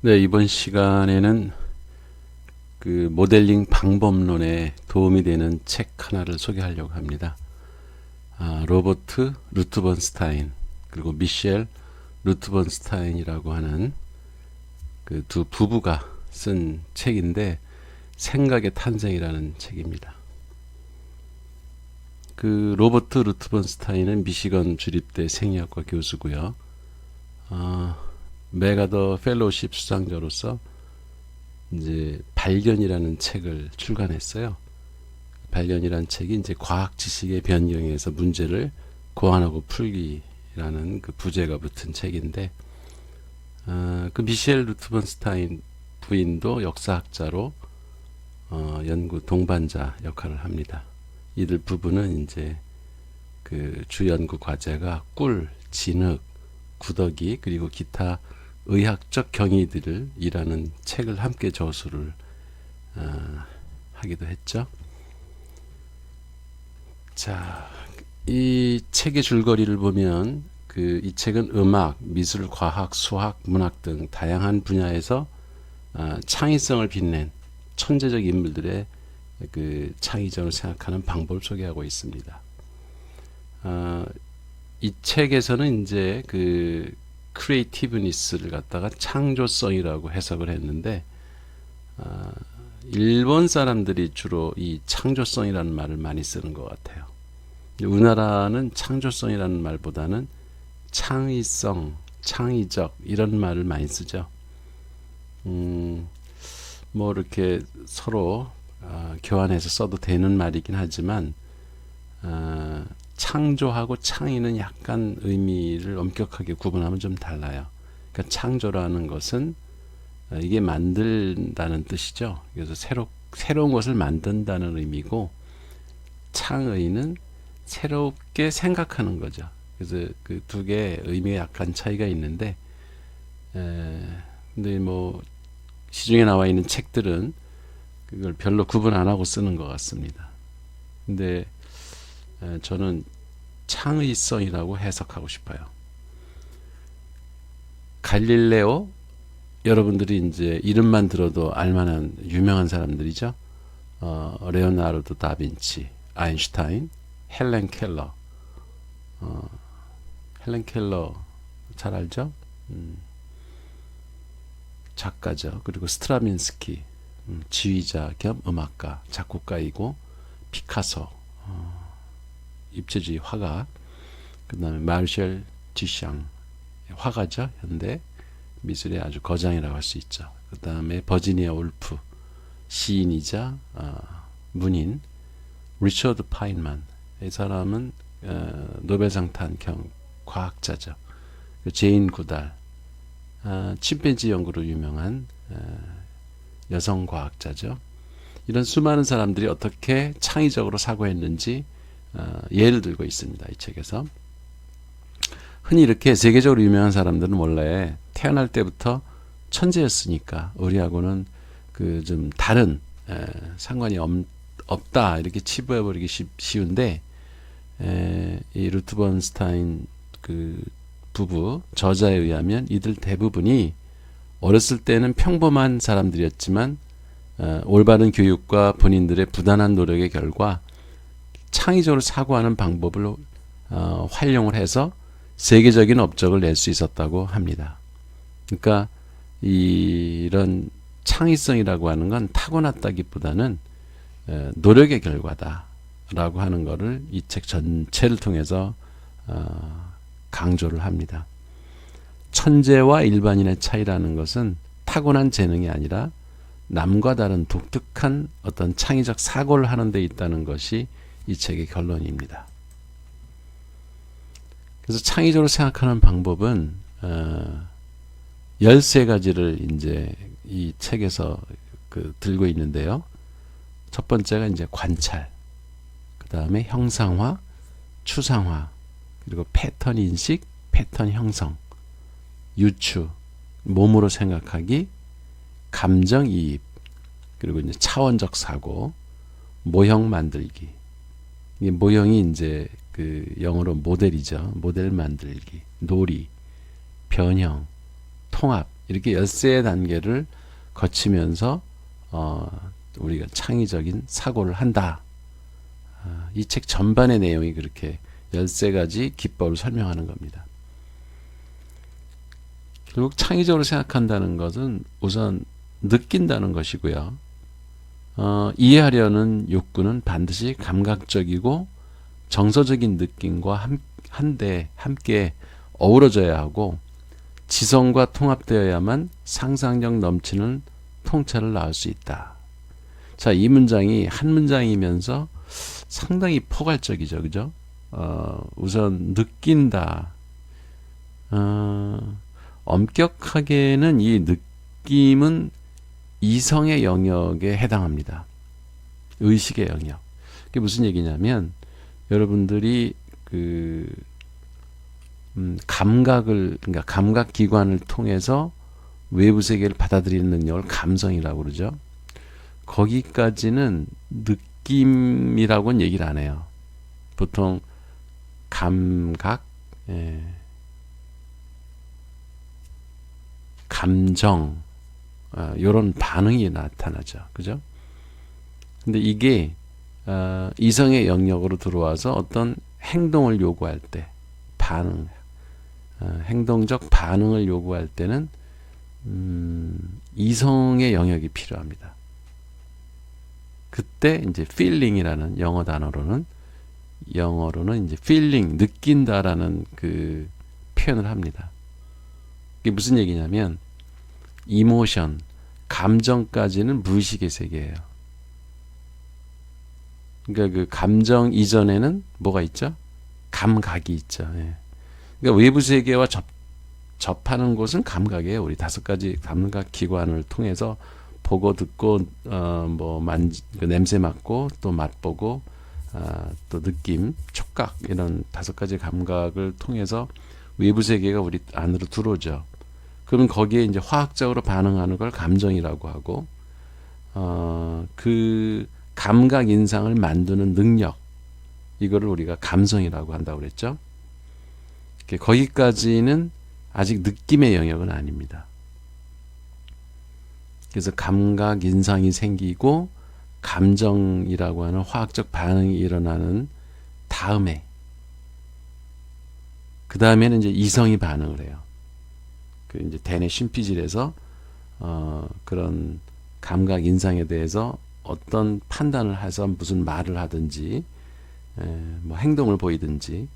네, 이번 시간에는 그 모델링 방법론에 도움이 되는 책 하나를 소개하려고 합니다. 로버트 루트번스타인 그리고 미셸 루트번스타인이라고 하는 그 두 부부가 쓴 책인데 생각의 탄생이라는 책입니다. 그 로버트 루트번스타인은 미시건 주립대 생리학과 교수고요. 메가더 펠로우십 수상자로서 이제 발견이라는 책을 출간했어요. 발견이라는 책이 이제 과학 지식의 변경에서 문제를 고안하고 풀기라는 그 부제가 붙은 책인데, 그 미셸 루트번스타인 부인도 역사학자로 연구 동반자 역할을 합니다. 이들 부부는 이제 그 주 연구 과제가 꿀, 진흙, 구더기 그리고 기타 의학적 경위들이라는 책을 함께 저술을 하기도 했죠. 자, 이 책의 줄거리를 보면 이 책은 음악, 미술, 과학, 수학, 문학 등 다양한 분야에서 창의성을 빛낸 천재적 인물들의 그 창의적으로 생각하는 방법을 소개하고 있습니다. 이 책에서는 이제 그 크리에이티브니스를 갖다가 창조성이라고 해석을 했는데, 일본 사람들이 주로 이 창조성이라는 말을 많이 쓰는 것 같아요. 우리나라는 창조성이라는 말보다는 창의성, 창의적 이런 말을 많이 쓰죠. 뭐 이렇게 서로 교환해서 써도 되는 말이긴 하지만 창조하고 창의는 약간 의미를 엄격하게 구분하면 좀 달라요. 그러니까 창조라는 것은 이게 만든다는 뜻이죠. 그래서 새로운 것을 만든다는 의미고, 창의는 새롭게 생각하는 거죠. 그래서 그 두 개의 의미에 약간 차이가 있는데, 근데 뭐 시중에 나와 있는 책들은 그걸 별로 구분 안 하고 쓰는 것 같습니다. 근데 저는 창의성이라고 해석하고 싶어요. 갈릴레오, 여러분들이 이제 이름만 들어도 알만한 유명한 사람들이죠. 레오나르도 다빈치, 아인슈타인, 헬렌 켈러. 헬렌 켈러 잘 알죠? 작가죠. 그리고 스트라민스키, 지휘자 겸 음악가, 작곡가이고, 피카소, 입체주의 화가, 그 다음에 마르셜 듀샹, 화가죠. 현대 미술의 아주 거장이라고 할 수 있죠. 그 다음에 버지니아 울프, 시인이자 문인, 리처드 파인만, 이 사람은 노벨상 탄 과학자죠. 제인 구달, 침팬지 연구로 유명한 여성 과학자죠. 이런 수많은 사람들이 어떻게 창의적으로 사고했는지 예를 들고 있습니다. 이 책에서. 흔히 이렇게 세계적으로 유명한 사람들은 원래 태어날 때부터 천재였으니까 우리하고는 그 좀 다른 상관이 없다 이렇게 치부해버리기 쉬운데, 이 루트번스타인 그 부부 저자에 의하면 이들 대부분이 어렸을 때는 평범한 사람들이었지만 올바른 교육과 본인들의 부단한 노력의 결과 창의적으로 사고하는 방법을 활용을 해서 세계적인 업적을 낼 수 있었다고 합니다. 그러니까 이런 창의성이라고 하는 건 타고났다기보다는 노력의 결과다라고 하는 것을 이 책 전체를 통해서 강조를 합니다. 천재와 일반인의 차이라는 것은 타고난 재능이 아니라 남과 다른 독특한 어떤 창의적 사고를 하는 데 있다는 것이 이 책의 결론입니다. 그래서 창의적으로 생각하는 방법은 13가지를 이제 이 책에서 들고 있는데요. 첫 번째가 이제 관찰, 그 다음에 형상화, 추상화, 그리고 패턴 인식, 패턴 형성, 유추, 몸으로 생각하기, 감정 이입, 그리고 이제 차원적 사고, 모형 만들기. 이게 모형이 이제 그 영어로 모델이죠. 모델 만들기, 놀이, 변형, 통합, 이렇게 13 단계를 거치면서 우리가 창의적인 사고를 한다. 이 책 전반의 내용이 그렇게 13가지 기법을 설명하는 겁니다. 결국 창의적으로 생각한다는 것은 우선 느낀다는 것이고요. 이해하려는 욕구는 반드시 감각적이고 정서적인 느낌과 함께 어우러져야 하고 지성과 통합되어야만 상상력 넘치는 통찰을 낳을 수 있다. 자, 이 문장이 한 문장이면서 상당히 포괄적이죠. 그죠? 우선 느낀다. 엄격하게는 이 느낌은 이성의 영역에 해당합니다. 의식의 영역. 그게 무슨 얘기냐면 여러분들이 그러니까 감각 기관을 통해서 외부 세계를 받아들이는 능력을 감성이라고 그러죠. 거기까지는 느낌이라고는 얘기를 안 해요. 보통 감각, 감정, 이런 반응이 나타나죠. 그죠? 근데 이게 이성의 영역으로 들어와서 어떤 행동을 요구할 때, 행동적 반응을 요구할 때는 이성의 영역이 필요합니다. 그때 이제 feeling이라는 영어 단어로는 이제 feeling, 느낀다라는 그 표현을 합니다. 이게 무슨 얘기냐면 이모션, 감정까지는 무의식의 세계예요. 그러니까 그 감정 이전에는 뭐가 있죠? 감각이 있죠. 예. 그러니까 외부 세계와 접하는 곳은 감각이에요. 우리 5가지 감각 기관을 통해서 보고 듣고 그 냄새 맡고 또 맛보고 또 느낌, 촉각 이런 5가지 감각을 통해서 외부 세계가 우리 안으로 들어오죠. 그러면 거기에 이제 화학적으로 반응하는 걸 감정이라고 하고 그 감각 인상을 만드는 능력 이거를 우리가 감성이라고 한다고 그랬죠. 거기까지는 아직 느낌의 영역은 아닙니다. 그래서 감각 인상이 생기고 감정이라고 하는 화학적 반응이 일어나는 다음에 그 다음에는 이제 이성이 반응을 해요. 그 이제 대뇌 심피질에서 그런 감각 인상에 대해서 어떤 판단을 해서 무슨 말을 하든지 뭐 행동을 보이든지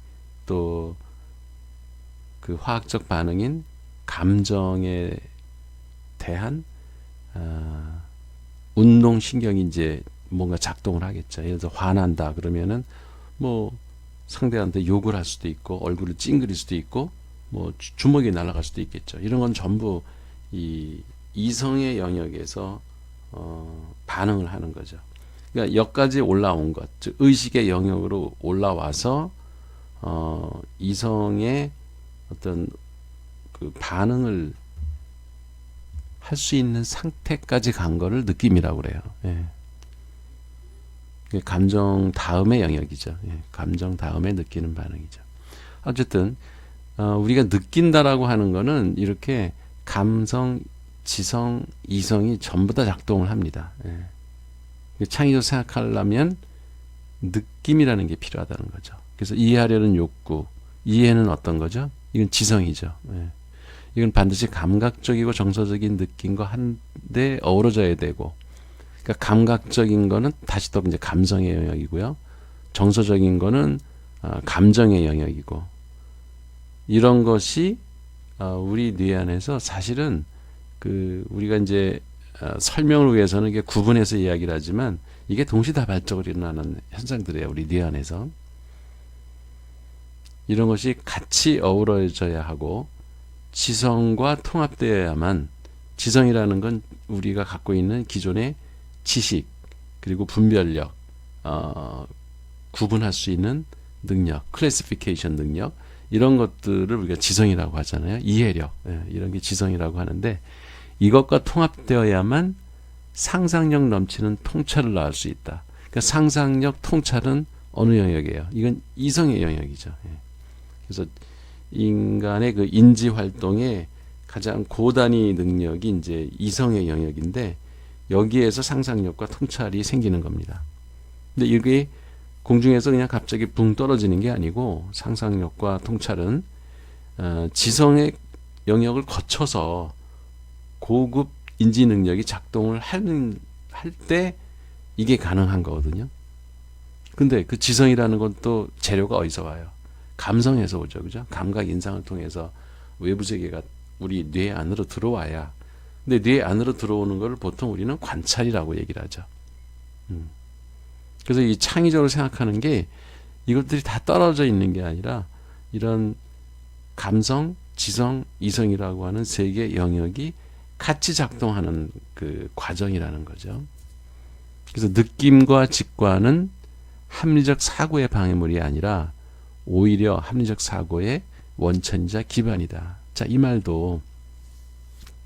또 그 화학적 반응인 감정에 대한 운동신경이 이제 뭔가 작동을 하겠죠. 예를 들어 화난다 그러면은 뭐 상대한테 욕을 할 수도 있고 얼굴을 찡그릴 수도 있고 뭐 주먹이 날아갈 수도 있겠죠. 이런 건 전부 이 이성의 영역에서 반응을 하는 거죠. 그러니까 여기까지 올라온 것, 즉 의식의 영역으로 올라와서 이성의 어떤 그 반응을 할 수 있는 상태까지 간 거를 느낌이라고 그래요. 예. 감정 다음의 영역이죠. 예. 감정 다음에 느끼는 반응이죠. 어쨌든 우리가 느낀다라고 하는 거는 이렇게 감성, 지성, 이성이 전부 다 작동을 합니다. 예. 창의적으로 생각하려면 느낌이라는 게 필요하다는 거죠. 그래서 이해하려는 욕구, 이해는 어떤 거죠? 이건 지성이죠. 예. 이건 반드시 감각적이고 정서적인 느낌과 한데 어우러져야 되고, 그러니까 감각적인 거는 다시 또 이제 감성의 영역이고요. 정서적인 거는 감정의 영역이고, 이런 것이 우리 뇌 안에서 사실은 그 우리가 이제 설명을 위해서는 이게 구분해서 이야기를 하지만 이게 동시다발적으로 일어나는 현상들이에요. 우리 뇌 안에서. 이런 것이 같이 어우러져야 하고 지성과 통합되어야만, 지성이라는 건 우리가 갖고 있는 기존의 지식 그리고 분별력, 구분할 수 있는 능력, 클래시피케이션 능력, 이런 것들을 우리가 지성이라고 하잖아요. 이해력, 이런 게 지성이라고 하는데 이것과 통합되어야만 상상력 넘치는 통찰을 낳을 수 있다. 그러니까 상상력, 통찰은 어느 영역이에요? 이건 이성의 영역이죠. 그래서 인간의 그 인지 활동의 가장 고단위 능력이 이제 이성의 영역인데 여기에서 상상력과 통찰이 생기는 겁니다. 근데 이게 공중에서 그냥 갑자기 붕 떨어지는 게 아니고 상상력과 통찰은 지성의 영역을 거쳐서 고급 인지 능력이 작동을 할 때 이게 가능한 거거든요. 근데 그 지성이라는 건 또 재료가 어디서 와요? 감성에서 오죠. 그죠? 감각 인상을 통해서 외부 세계가 우리 뇌 안으로 들어와야. 근데 뇌 안으로 들어오는 걸 보통 우리는 관찰이라고 얘기를 하죠. 그래서 이 창의적으로 생각하는 게 이것들이 다 떨어져 있는 게 아니라 이런 감성, 지성, 이성이라고 하는 세 개의 영역이 같이 작동하는 그 과정이라는 거죠. 그래서 느낌과 직관은 합리적 사고의 방해물이 아니라 오히려 합리적 사고의 원천이자 기반이다. 자, 이 말도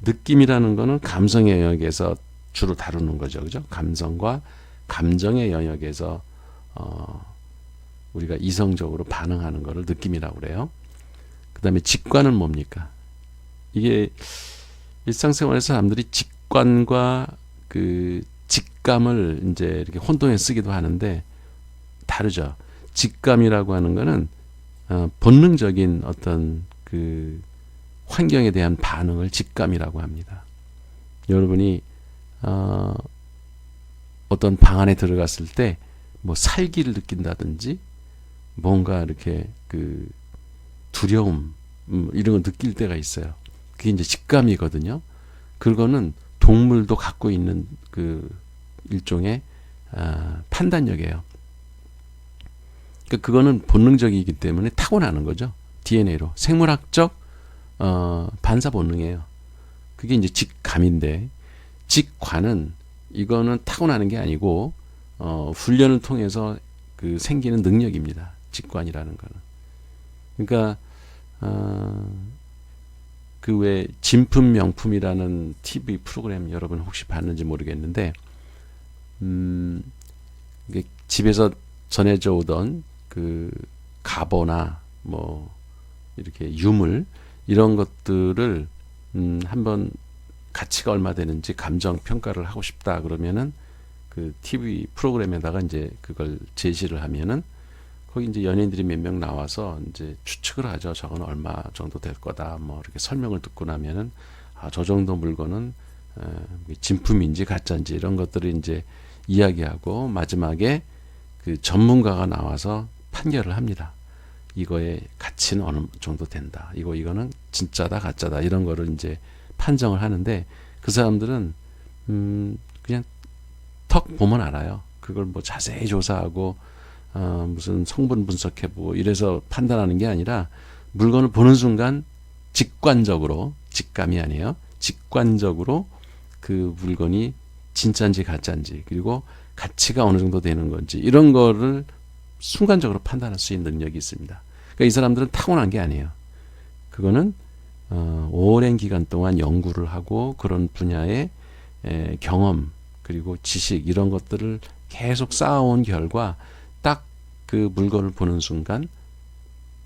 느낌이라는 거는 감성의 영역에서 주로 다루는 거죠. 그죠? 감성과 감정의 영역에서 우리가 이성적으로 반응하는 것을 느낌이라고 그래요. 그 다음에 직관은 뭡니까? 이게 일상생활에서 사람들이 직관과 그 직감을 이제 이렇게 혼동해 쓰기도 하는데 다르죠. 직감이라고 하는 거는 본능적인 어떤 그 환경에 대한 반응을 직감이라고 합니다. 여러분이 어떤 방 안에 들어갔을 때 뭐 살기를 느낀다든지 뭔가 이렇게 그 두려움 이런 거 느낄 때가 있어요. 그게 이제 직감이거든요. 그거는 동물도 갖고 있는 그 일종의 판단력이에요. 그거는 본능적이기 때문에 타고나는 거죠. DNA로 생물학적 반사 본능이에요. 그게 이제 직감인데 직관은 이거는 타고나는 게 아니고 훈련을 통해서 그 생기는 능력입니다. 직관이라는 거는. 그러니까 그 외 진품 명품이라는 TV 프로그램 여러분 혹시 봤는지 모르겠는데 집에서 전해져 오던 그 가보나 뭐 이렇게 유물 이런 것들을 한번 가치가 얼마 되는지 감정 평가를 하고 싶다 그러면은 그 TV 프로그램에다가 이제 그걸 제시를 하면은 거기 이제 연예인들이 몇 명 나와서 이제 추측을 하죠. 저건 얼마 정도 될 거다. 뭐 이렇게 설명을 듣고 나면은 저 정도 물건은 진품인지 가짜인지 이런 것들을 이제 이야기하고 마지막에 그 전문가가 나와서 판결을 합니다. 이거의 가치는 어느 정도 된다. 이거는 진짜다, 가짜다. 이런 거를 이제 판정을 하는데 그 사람들은 그냥 턱 보면 알아요. 그걸 뭐 자세히 조사하고 무슨 성분 분석해보고 이래서 판단하는 게 아니라 물건을 보는 순간 직관적으로 직감이 아니에요. 직관적으로 그 물건이 진짜인지 가짜인지 그리고 가치가 어느 정도 되는 건지 이런 거를 순간적으로 판단할 수 있는 능력이 있습니다. 그러니까 이 사람들은 타고난 게 아니에요. 그거는 오랜 기간 동안 연구를 하고 그런 분야의 경험 그리고 지식 이런 것들을 계속 쌓아온 결과 딱 그 물건을 보는 순간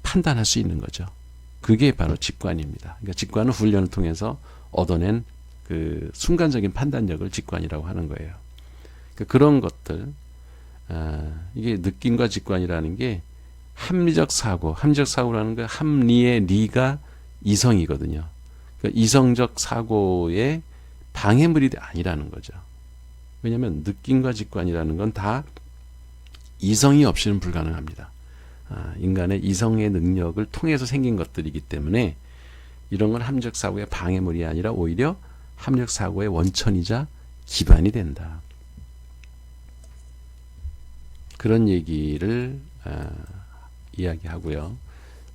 판단할 수 있는 거죠. 그게 바로 직관입니다. 그러니까 직관은 훈련을 통해서 얻어낸 그 순간적인 판단력을 직관이라고 하는 거예요. 그러니까 그런 것들 이게 느낌과 직관이라는 게 합리적 사고라는 거 합리의 리가 이성이거든요. 그러니까 이성적 사고의 방해물이 아니라는 거죠. 왜냐하면 느낌과 직관이라는 건 다 이성이 없이는 불가능합니다. 인간의 이성의 능력을 통해서 생긴 것들이기 때문에 이런 건 합리적 사고의 방해물이 아니라 오히려 합리적 사고의 원천이자 기반이 된다. 그런 얘기를 이야기하고요.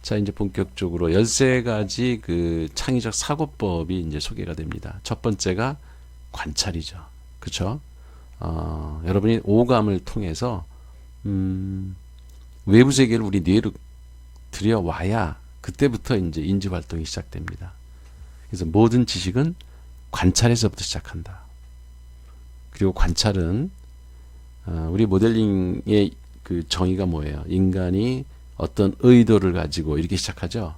자, 이제 본격적으로 13가지 그 창의적 사고법이 이제 소개가 됩니다. 첫 번째가 관찰이죠. 그렇죠? 여러분이 오감을 통해서 외부 세계를 우리 뇌로 들여와야 그때부터 이제 인지 활동이 시작됩니다. 그래서 모든 지식은 관찰에서부터 시작한다. 그리고 관찰은 우리 모델링의 그 정의가 뭐예요? 인간이 어떤 의도를 가지고 이렇게 시작하죠.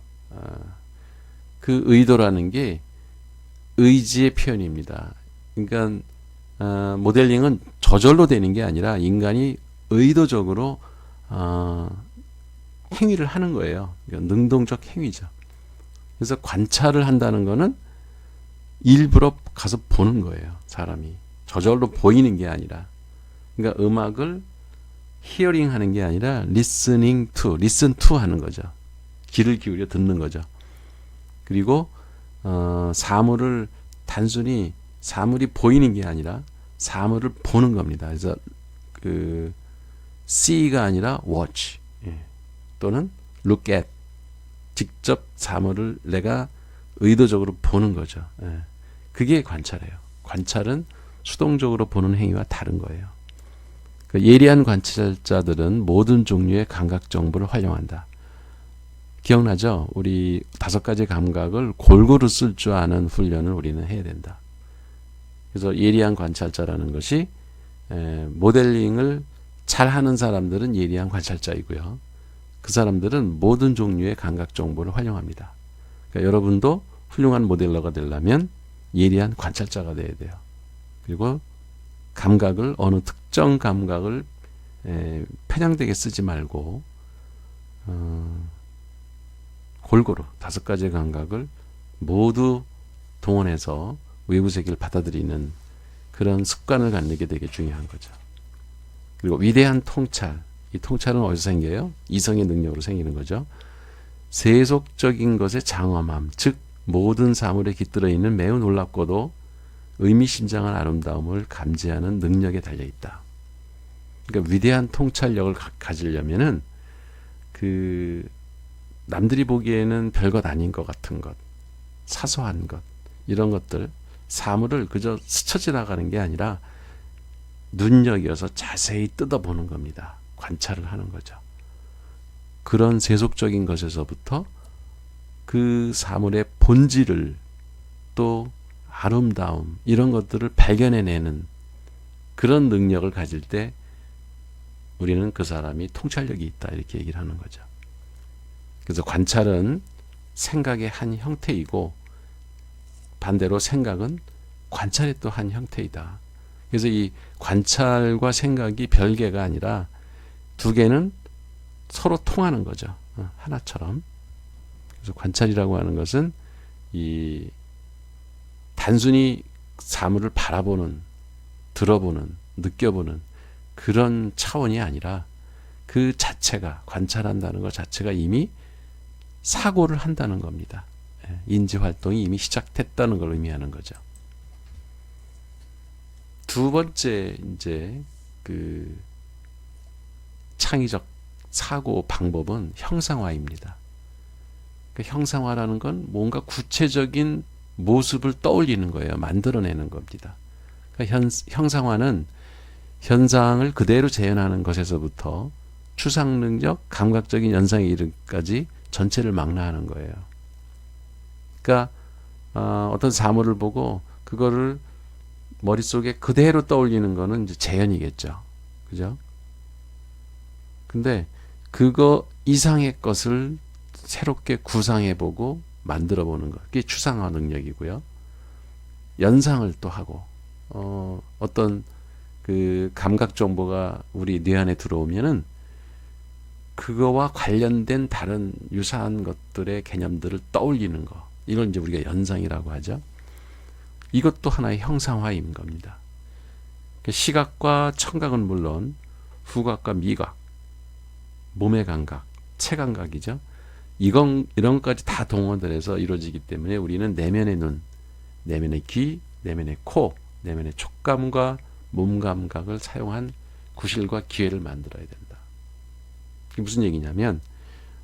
그 의도라는 게 의지의 표현입니다. 그러니까 모델링은 저절로 되는 게 아니라 인간이 의도적으로 행위를 하는 거예요. 능동적 행위죠. 그래서 관찰을 한다는 거는 일부러 가서 보는 거예요. 사람이 저절로 보이는 게 아니라, 그러니까 음악을 히어링 하는 게 아니라 listening to, listen to 하는 거죠. 귀를 기울여 듣는 거죠. 그리고 사물을 단순히 사물이 보이는 게 아니라 사물을 보는 겁니다. 그래서 그 see가 아니라 watch, 또는 look at, 직접 사물을 내가 의도적으로 보는 거죠. 그게 관찰이에요. 관찰은 수동적으로 보는 행위와 다른 거예요. 예리한 관찰자들은 모든 종류의 감각 정보를 활용한다. 기억나죠? 우리 5가지 감각을 골고루 쓸 줄 아는 훈련을 우리는 해야 된다. 그래서 예리한 관찰자라는 것이 모델링을 잘하는 사람들은 예리한 관찰자이고요. 그 사람들은 모든 종류의 감각 정보를 활용합니다. 그러니까 여러분도 훌륭한 모델러가 되려면 예리한 관찰자가 돼야 돼요. 그리고 감각을, 어느 특정 감각을 편향되게 쓰지 말고 골고루 5가지의 감각을 모두 동원해서 외부 세계를 받아들이는 그런 습관을 갖는 게 되게 중요한 거죠. 그리고 위대한 통찰, 이 통찰은 어디서 생겨요? 이성의 능력으로 생기는 거죠. 세속적인 것의 장엄함, 즉 모든 사물에 깃들어 있는 매우 놀랍고도 의미심장한 아름다움을 감지하는 능력에 달려있다. 그러니까 위대한 통찰력을 가지려면은 그 남들이 보기에는 별것 아닌 것 같은 것, 사소한 것, 이런 것들, 사물을 그저 스쳐 지나가는 게 아니라 눈여겨서 자세히 뜯어보는 겁니다. 관찰을 하는 거죠. 그런 세속적인 것에서부터 그 사물의 본질을, 또 아름다움, 이런 것들을 발견해내는 그런 능력을 가질 때 우리는 그 사람이 통찰력이 있다, 이렇게 얘기를 하는 거죠. 그래서 관찰은 생각의 한 형태이고 반대로 생각은 관찰의 또 한 형태이다. 그래서 이 관찰과 생각이 별개가 아니라 두 개는 서로 통하는 거죠. 하나처럼. 그래서 관찰이라고 하는 것은 이 단순히 사물을 바라보는, 들어보는, 느껴보는 그런 차원이 아니라 그 자체가, 관찰한다는 것 자체가 이미 사고를 한다는 겁니다. 인지 활동이 이미 시작됐다는 걸 의미하는 거죠. 두 번째 이제 그 창의적 사고 방법은 형상화입니다. 그 형상화라는 건 뭔가 구체적인 모습을 떠올리는 거예요. 만들어내는 겁니다. 그러니까 형상화는 현상을 그대로 재현하는 것에서부터 추상 능력, 감각적인 연상에 이르기까지 전체를 망라하는 거예요. 그러니까 어떤 사물을 보고 그거를 머릿속에 그대로 떠올리는 거는 이제 재현이겠죠. 그죠? 근데 그거 이상의 것을 새롭게 구상해보고 만들어보는 것, 그게 추상화 능력이고요. 연상을 또 하고 어떤 그 감각 정보가 우리 뇌 안에 들어오면은 그거와 관련된 다른 유사한 것들의 개념들을 떠올리는 거, 이걸 이제 우리가 연상이라고 하죠. 이것도 하나의 형상화인 겁니다. 시각과 청각은 물론 후각과 미각, 몸의 감각, 체감각이죠. 이런 것까지 다 동원을 해서 이루어지기 때문에 우리는 내면의 눈, 내면의 귀, 내면의 코, 내면의 촉감과 몸 감각을 사용한 구실과 기회를 만들어야 된다. 이게 무슨 얘기냐면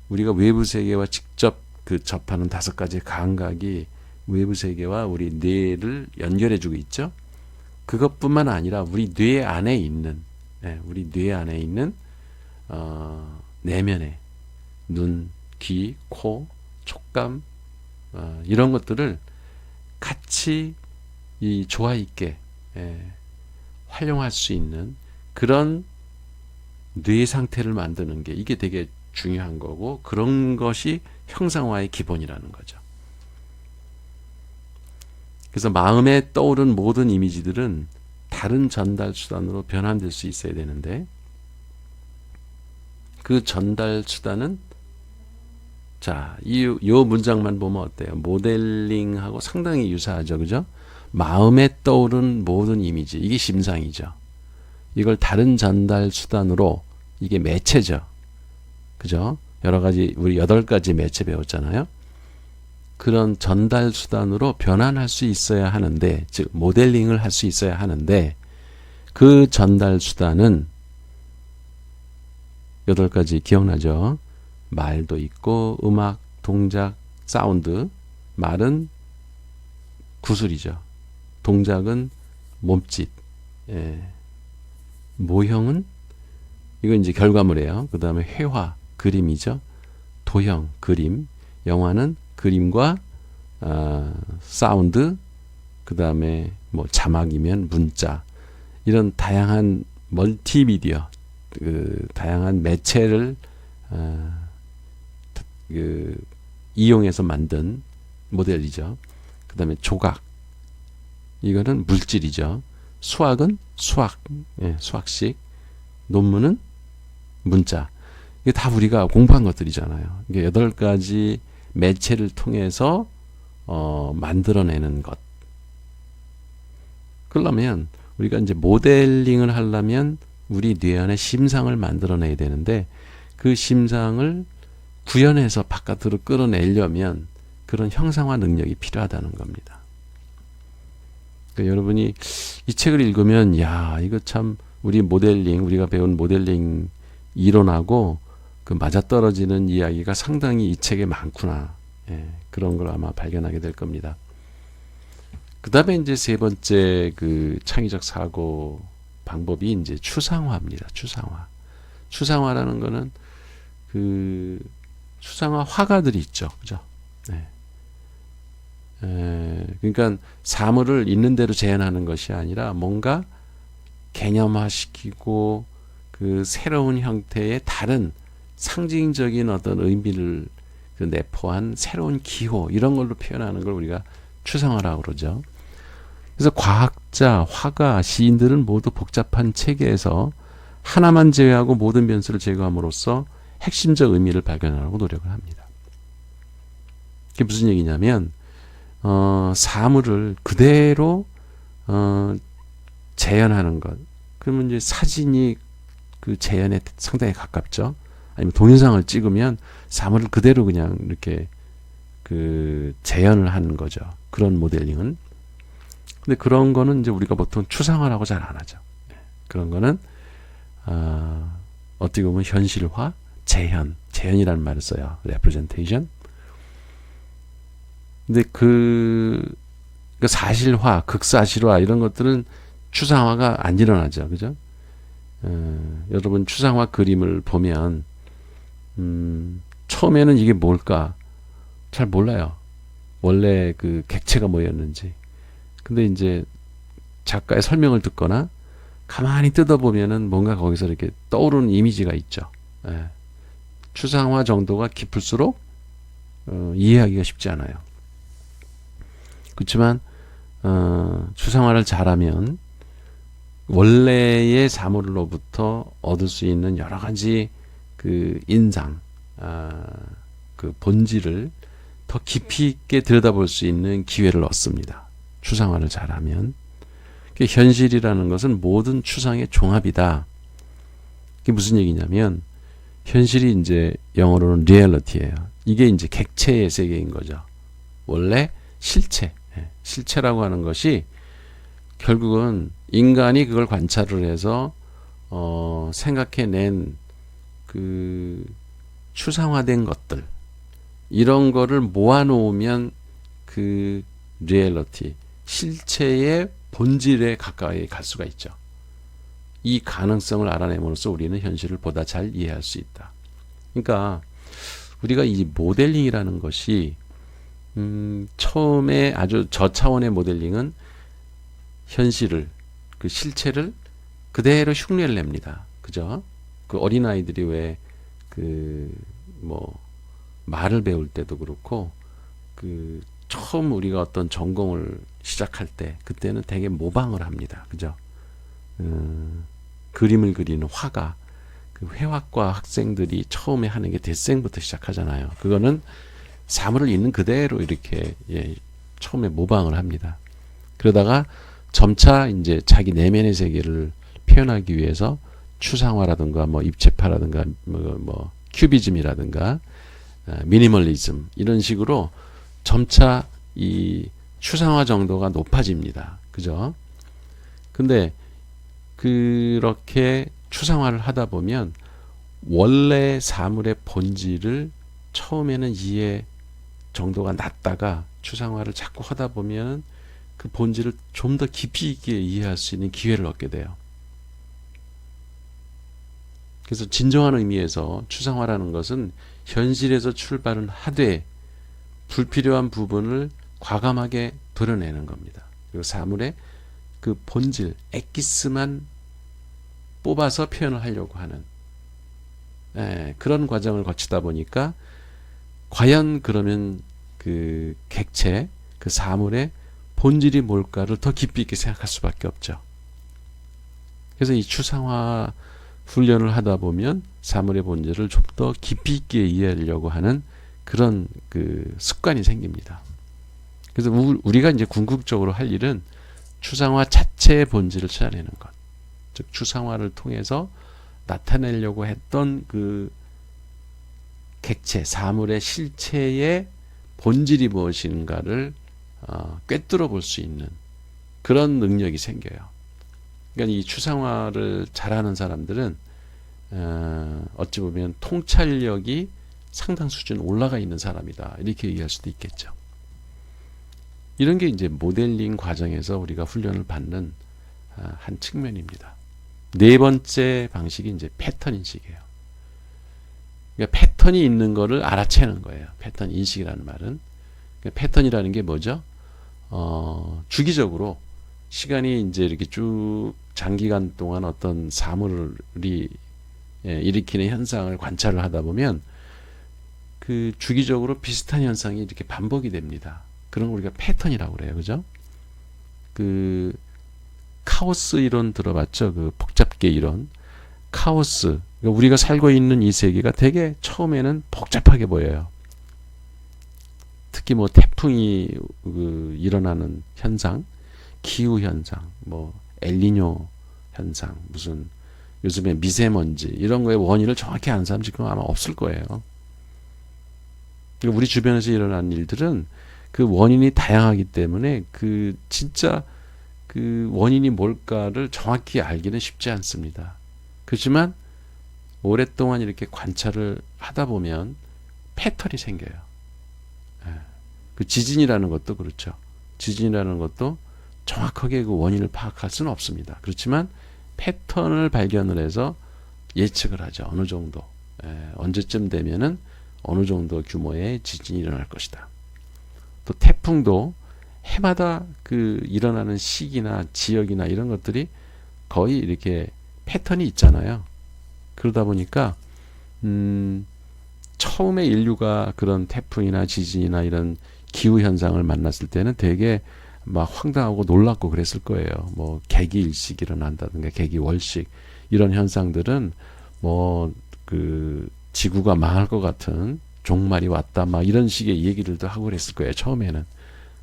우리가 외부 세계와 직접 그 접하는 5가지 감각이 외부 세계와 우리 뇌를 연결해주고 있죠. 그것뿐만 아니라 우리 뇌 안에 있는, 우리 뇌 안에 있는 내면의 눈, 귀, 코, 촉감, 이런 것들을 같이 이 조화 있게 활용할 수 있는 그런 뇌 상태를 만드는 게, 이게 되게 중요한 거고, 그런 것이 형상화의 기본이라는 거죠. 그래서 마음에 떠오른 모든 이미지들은 다른 전달 수단으로 변환될 수 있어야 되는데, 그 전달 수단은, 자, 요 문장만 보면 어때요? 모델링하고 상당히 유사하죠. 그죠? 마음에 떠오른 모든 이미지. 이게 심상이죠. 이걸 다른 전달 수단으로, 이게 매체죠. 그죠? 여러 가지, 우리 8가지 매체 배웠잖아요. 그런 전달 수단으로 변환할 수 있어야 하는데, 즉, 모델링을 할 수 있어야 하는데, 그 전달 수단은 8가지 기억나죠? 말도 있고, 음악, 동작, 사운드. 말은 구술이죠. 동작은 몸짓. 예. 모형은 이건 이제 결과물이에요. 그 다음에 회화, 그림이죠. 도형, 그림. 영화는 그림과 사운드, 그 다음에 뭐 자막이면 문자. 이런 다양한 멀티미디어, 그 다양한 매체를 이용해서 만든 모델이죠. 그 다음에 조각, 이거는 물질이죠. 수학은 수학, 예, 수학식. 논문은 문자. 이게 다 우리가 공부한 것들이잖아요. 이게 8가지 매체를 통해서 만들어내는 것. 그러려면 우리가 이제 모델링을 하려면 우리 뇌 안에 심상을 만들어내야 되는데, 그 심상을 구현해서 바깥으로 끌어내려면 그런 형상화 능력이 필요하다는 겁니다. 그러니까 여러분이 이 책을 읽으면, 야, 이거 참 우리 모델링, 우리가 배운 모델링 이론하고 그 맞아떨어지는 이야기가 상당히 이 책에 많구나. 예, 그런 걸 아마 발견하게 될 겁니다. 그 다음에 이제 세 번째 그 창의적 사고 방법이 이제 추상화입니다. 추상화. 추상화라는 거는 그 추상화 화가들이 있죠. 그죠? 네. 그러니까 사물을 있는 대로 재현하는 것이 아니라 뭔가 개념화시키고 그 새로운 형태의 다른 상징적인 어떤 의미를 그 내포한 새로운 기호, 이런 걸로 표현하는 걸 우리가 추상화라고 그러죠. 그래서 과학자, 화가, 시인들은 모두 복잡한 체계에서 하나만 제외하고 모든 변수를 제거함으로써 핵심적 의미를 발견하려고 노력을 합니다. 그게 무슨 얘기냐면 사물을 그대로 재현하는 것. 그러면 이제 사진이 그 재현에 상당히 가깝죠. 아니면 동영상을 찍으면 사물을 그대로 그냥 이렇게 그 재현을 하는 거죠. 그런 모델링은. 근데 그런 거는 이제 우리가 보통 추상화라고 잘 안 하죠. 그런 거는 어떻게 보면 현실화, 재현이라는 말을 써요. representation. 근데 그 사실화, 극사실화 이런 것들은 추상화가 안 일어나죠. 그죠? 여러분 추상화 그림을 보면 처음에는 이게 뭘까 잘 몰라요. 원래 그 객체가 뭐였는지. 근데 이제 작가의 설명을 듣거나 가만히 뜯어보면은 뭔가 거기서 이렇게 떠오르는 이미지가 있죠. 예. 추상화 정도가 깊을수록 이해하기가 쉽지 않아요. 그렇지만 추상화를 잘하면 원래의 사물로부터 얻을 수 있는 여러 가지 그 인상, 그 본질을 더 깊이 있게 들여다볼 수 있는 기회를 얻습니다. 추상화를 잘하면. 현실이라는 것은 모든 추상의 종합이다. 이게 무슨 얘기냐면 현실이 이제 영어로는 리얼리티예요. 이게 이제 객체의 세계인 거죠. 원래 실체, 실체라고 하는 것이 결국은 인간이 그걸 관찰을 해서 생각해낸 그 추상화된 것들, 이런 거를 모아놓으면 그 리얼리티, 실체의 본질에 가까이 갈 수가 있죠. 이 가능성을 알아냄으로써 우리는 현실을 보다 잘 이해할 수 있다. 그러니까 우리가 이 모델링이라는 것이 처음에 아주 저차원의 모델링은 현실을, 그 실체를 그대로 흉내를 냅니다. 그죠? 그 어린아이들이 왜 그 뭐 말을 배울 때도 그렇고 그 처음 우리가 어떤 전공을 시작할 때 그때는 되게 모방을 합니다. 그죠? 그림을 그리는 화가 그 회화과 학생들이 처음에 하는 게 데생부터 시작하잖아요. 그거는 사물을 있는 그대로 이렇게 처음에 모방을 합니다. 그러다가 점차 이제 자기 내면의 세계를 표현하기 위해서 추상화라든가 뭐 입체파라든가 뭐 큐비즘이라든가 미니멀리즘 이런 식으로 점차 이 추상화 정도가 높아집니다. 그죠? 근데 그렇게 추상화를 하다 보면 원래 사물의 본질을 처음에는 이해 정도가 낮다가 추상화를 자꾸 하다 보면 그 본질을 좀 더 깊이 있게 이해할 수 있는 기회를 얻게 돼요. 그래서 진정한 의미에서 추상화라는 것은 현실에서 출발은 하되 불필요한 부분을 과감하게 도려내는 겁니다. 그리고 사물의 그 본질, 엑기스만 뽑아서 표현을 하려고 하는 그런 과정을 거치다 보니까 과연 그러면 그 객체, 그 사물의 본질이 뭘까를 더 깊이 있게 생각할 수밖에 없죠. 그래서 이 추상화 훈련을 하다 보면 사물의 본질을 좀 더 깊이 있게 이해하려고 하는 그런 그 습관이 생깁니다. 그래서 우리가 이제 궁극적으로 할 일은 추상화 자체의 본질을 찾아내는 것. 즉 추상화를 통해서 나타내려고 했던 그 객체, 사물의 실체의 본질이 무엇인가를 꿰뚫어 볼 수 있는 그런 능력이 생겨요. 그러니까 이 추상화를 잘하는 사람들은 어찌 보면 통찰력이 상당 수준 올라가 있는 사람이다. 이렇게 얘기할 수도 있겠죠. 이런 게 이제 모델링 과정에서 우리가 훈련을 받는 한 측면입니다. 네 번째 방식이 이제 패턴 인식이에요. 그러니까 패턴이 있는 거를 알아채는 거예요. 패턴 인식이라는 말은. 그러니까 패턴이라는 게 뭐죠? 주기적으로 시간이 이제 이렇게 쭉 장기간 동안 어떤 사물이 일으키는 현상을 관찰을 하다 보면 그 주기적으로 비슷한 현상이 이렇게 반복이 됩니다. 그런 걸 우리가 패턴이라고 그래요. 그죠? 그 카오스 이론 들어봤죠? 그 복잡계 이론. 카오스. 그러니까 우리가 살고 있는 이 세계가 되게 처음에는 복잡하게 보여요. 특히 뭐 태풍이 일어나는 현상, 기후 현상, 뭐 엘니뇨 현상, 무슨 요즘에 미세먼지 이런 거의 원인을 정확히 아는 사람 지금 아마 없을 거예요. 우리 주변에서 일어나는 일들은 그 원인이 다양하기 때문에 그 진짜 그 원인이 뭘까를 정확히 알기는 쉽지 않습니다. 그렇지만 오랫동안 이렇게 관찰을 하다 보면 패턴이 생겨요. 그 지진이라는 것도 그렇죠. 지진이라는 것도 정확하게 그 원인을 파악할 수는 없습니다. 그렇지만 패턴을 발견을 해서 예측을 하죠. 어느 정도 언제쯤 되면은 어느 정도 규모의 지진이 일어날 것이다. 또 태풍도 해마다 그 일어나는 시기나 지역이나 이런 것들이 거의 이렇게 패턴이 있잖아요. 그러다 보니까 처음에 인류가 그런 태풍이나 지진이나 이런 기후 현상을 만났을 때는 되게 막 황당하고 놀랍고 그랬을 거예요. 뭐 개기일식 일어난다든가 개기월식 이런 현상들은 뭐 그 지구가 망할 것 같은 종말이 왔다 막 이런 식의 얘기들도 하고 그랬을 거예요. 처음에는.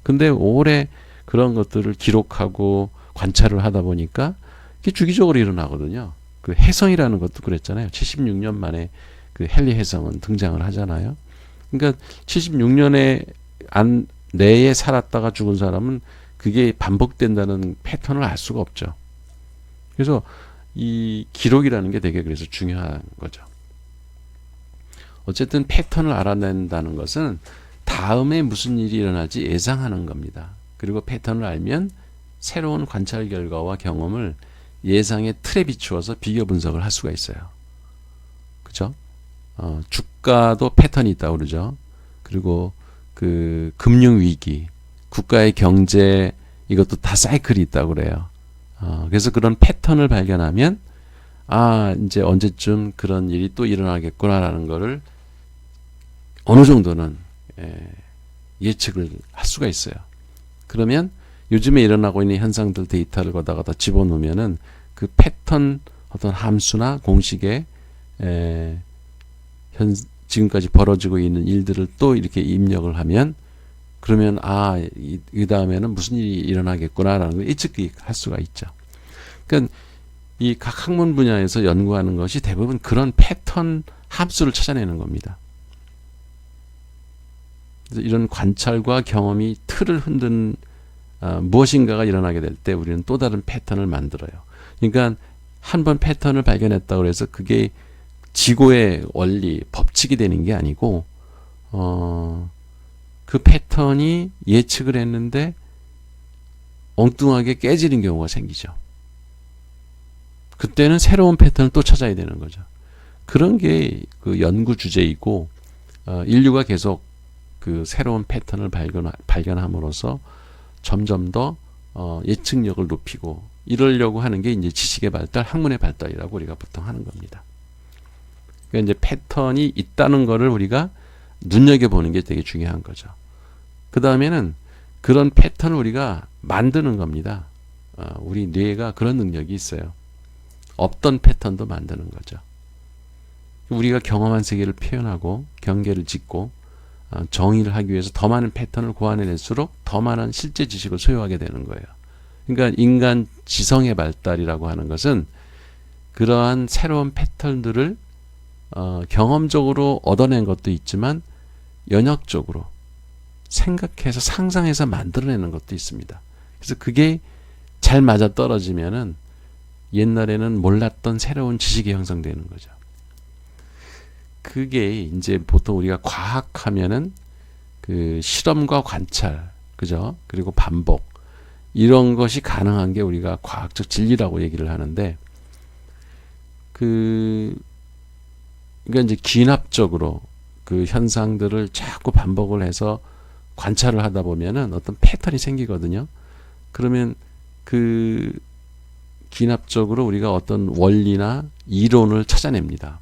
근데 오래 그런 것들을 기록하고 관찰을 하다 보니까 이게 주기적으로 일어나거든요. 그 혜성이라는 것도 그랬잖아요. 76년 만에 그 헨리 혜성은 등장을 하잖아요. 그러니까 76년에 내에 살았다가 죽은 사람은 그게 반복된다는 패턴을 알 수가 없죠. 그래서 이 기록이라는 게 되게 그래서 중요한 거죠. 어쨌든 패턴을 알아낸다는 것은 다음에 무슨 일이 일어날지 예상하는 겁니다. 그리고 패턴을 알면 새로운 관찰 결과와 경험을 예상의 틀에 비추어서 비교 분석을 할 수가 있어요. 그죠? 주가도 패턴이 있다고 그러죠. 그리고 그 금융위기, 국가의 경제, 이것도 다 사이클이 있다고 그래요. 그래서 그런 패턴을 발견하면, 이제 언제쯤 그런 일이 또 일어나겠구나라는 거를 어느 정도는 예측을 할 수가 있어요. 그러면 요즘에 일어나고 있는 현상들 데이터를 거다가 집어넣으면은 그 패턴 어떤 함수나 공식에 지금까지 벌어지고 있는 일들을 또 이렇게 입력을 하면 그러면 이 다음에는 무슨 일이 일어나겠구나라는 걸 예측할 수가 있죠. 그러니까 이 각 학문 분야에서 연구하는 것이 대부분 그런 패턴 함수를 찾아내는 겁니다. 그래서 이런 관찰과 경험이 틀을 흔든 무엇인가가 일어나게 될 때 우리는 또 다른 패턴을 만들어요. 그러니까 한 번 패턴을 발견했다고 해서 그게 지고의 원리, 법칙이 되는 게 아니고 그 패턴이 예측을 했는데 엉뚱하게 깨지는 경우가 생기죠. 그때는 새로운 패턴을 또 찾아야 되는 거죠. 그런 게 그 연구 주제이고 인류가 계속 그 새로운 패턴을 발견함으로써 점점 더 예측력을 높이고 이러려고 하는 게 이제 지식의 발달, 학문의 발달이라고 우리가 보통 하는 겁니다. 그러니까 이제 패턴이 있다는 거를 우리가 눈여겨보는 게 되게 중요한 거죠. 그 다음에는 그런 패턴을 우리가 만드는 겁니다. 우리 뇌가 그런 능력이 있어요. 없던 패턴도 만드는 거죠. 우리가 경험한 세계를 표현하고 경계를 짓고 정의를 하기 위해서 더 많은 패턴을 고안해낼수록 더 많은 실제 지식을 소유하게 되는 거예요. 그러니까 인간 지성의 발달이라고 하는 것은 그러한 새로운 패턴들을 경험적으로 얻어낸 것도 있지만 연역적으로 생각해서 상상해서 만들어내는 것도 있습니다. 그래서 그게 잘 맞아 떨어지면은 옛날에는 몰랐던 새로운 지식이 형성되는 거죠. 그게 이제 보통 우리가 과학하면은 그 실험과 관찰, 그죠? 그리고 반복 이런 것이 가능한 게 우리가 과학적 진리라고 얘기를 하는데 그러니까 이제 귀납적으로 그 현상들을 자꾸 반복을 해서 관찰을 하다 보면은 어떤 패턴이 생기거든요. 그러면 그 귀납적으로 우리가 어떤 원리나 이론을 찾아냅니다.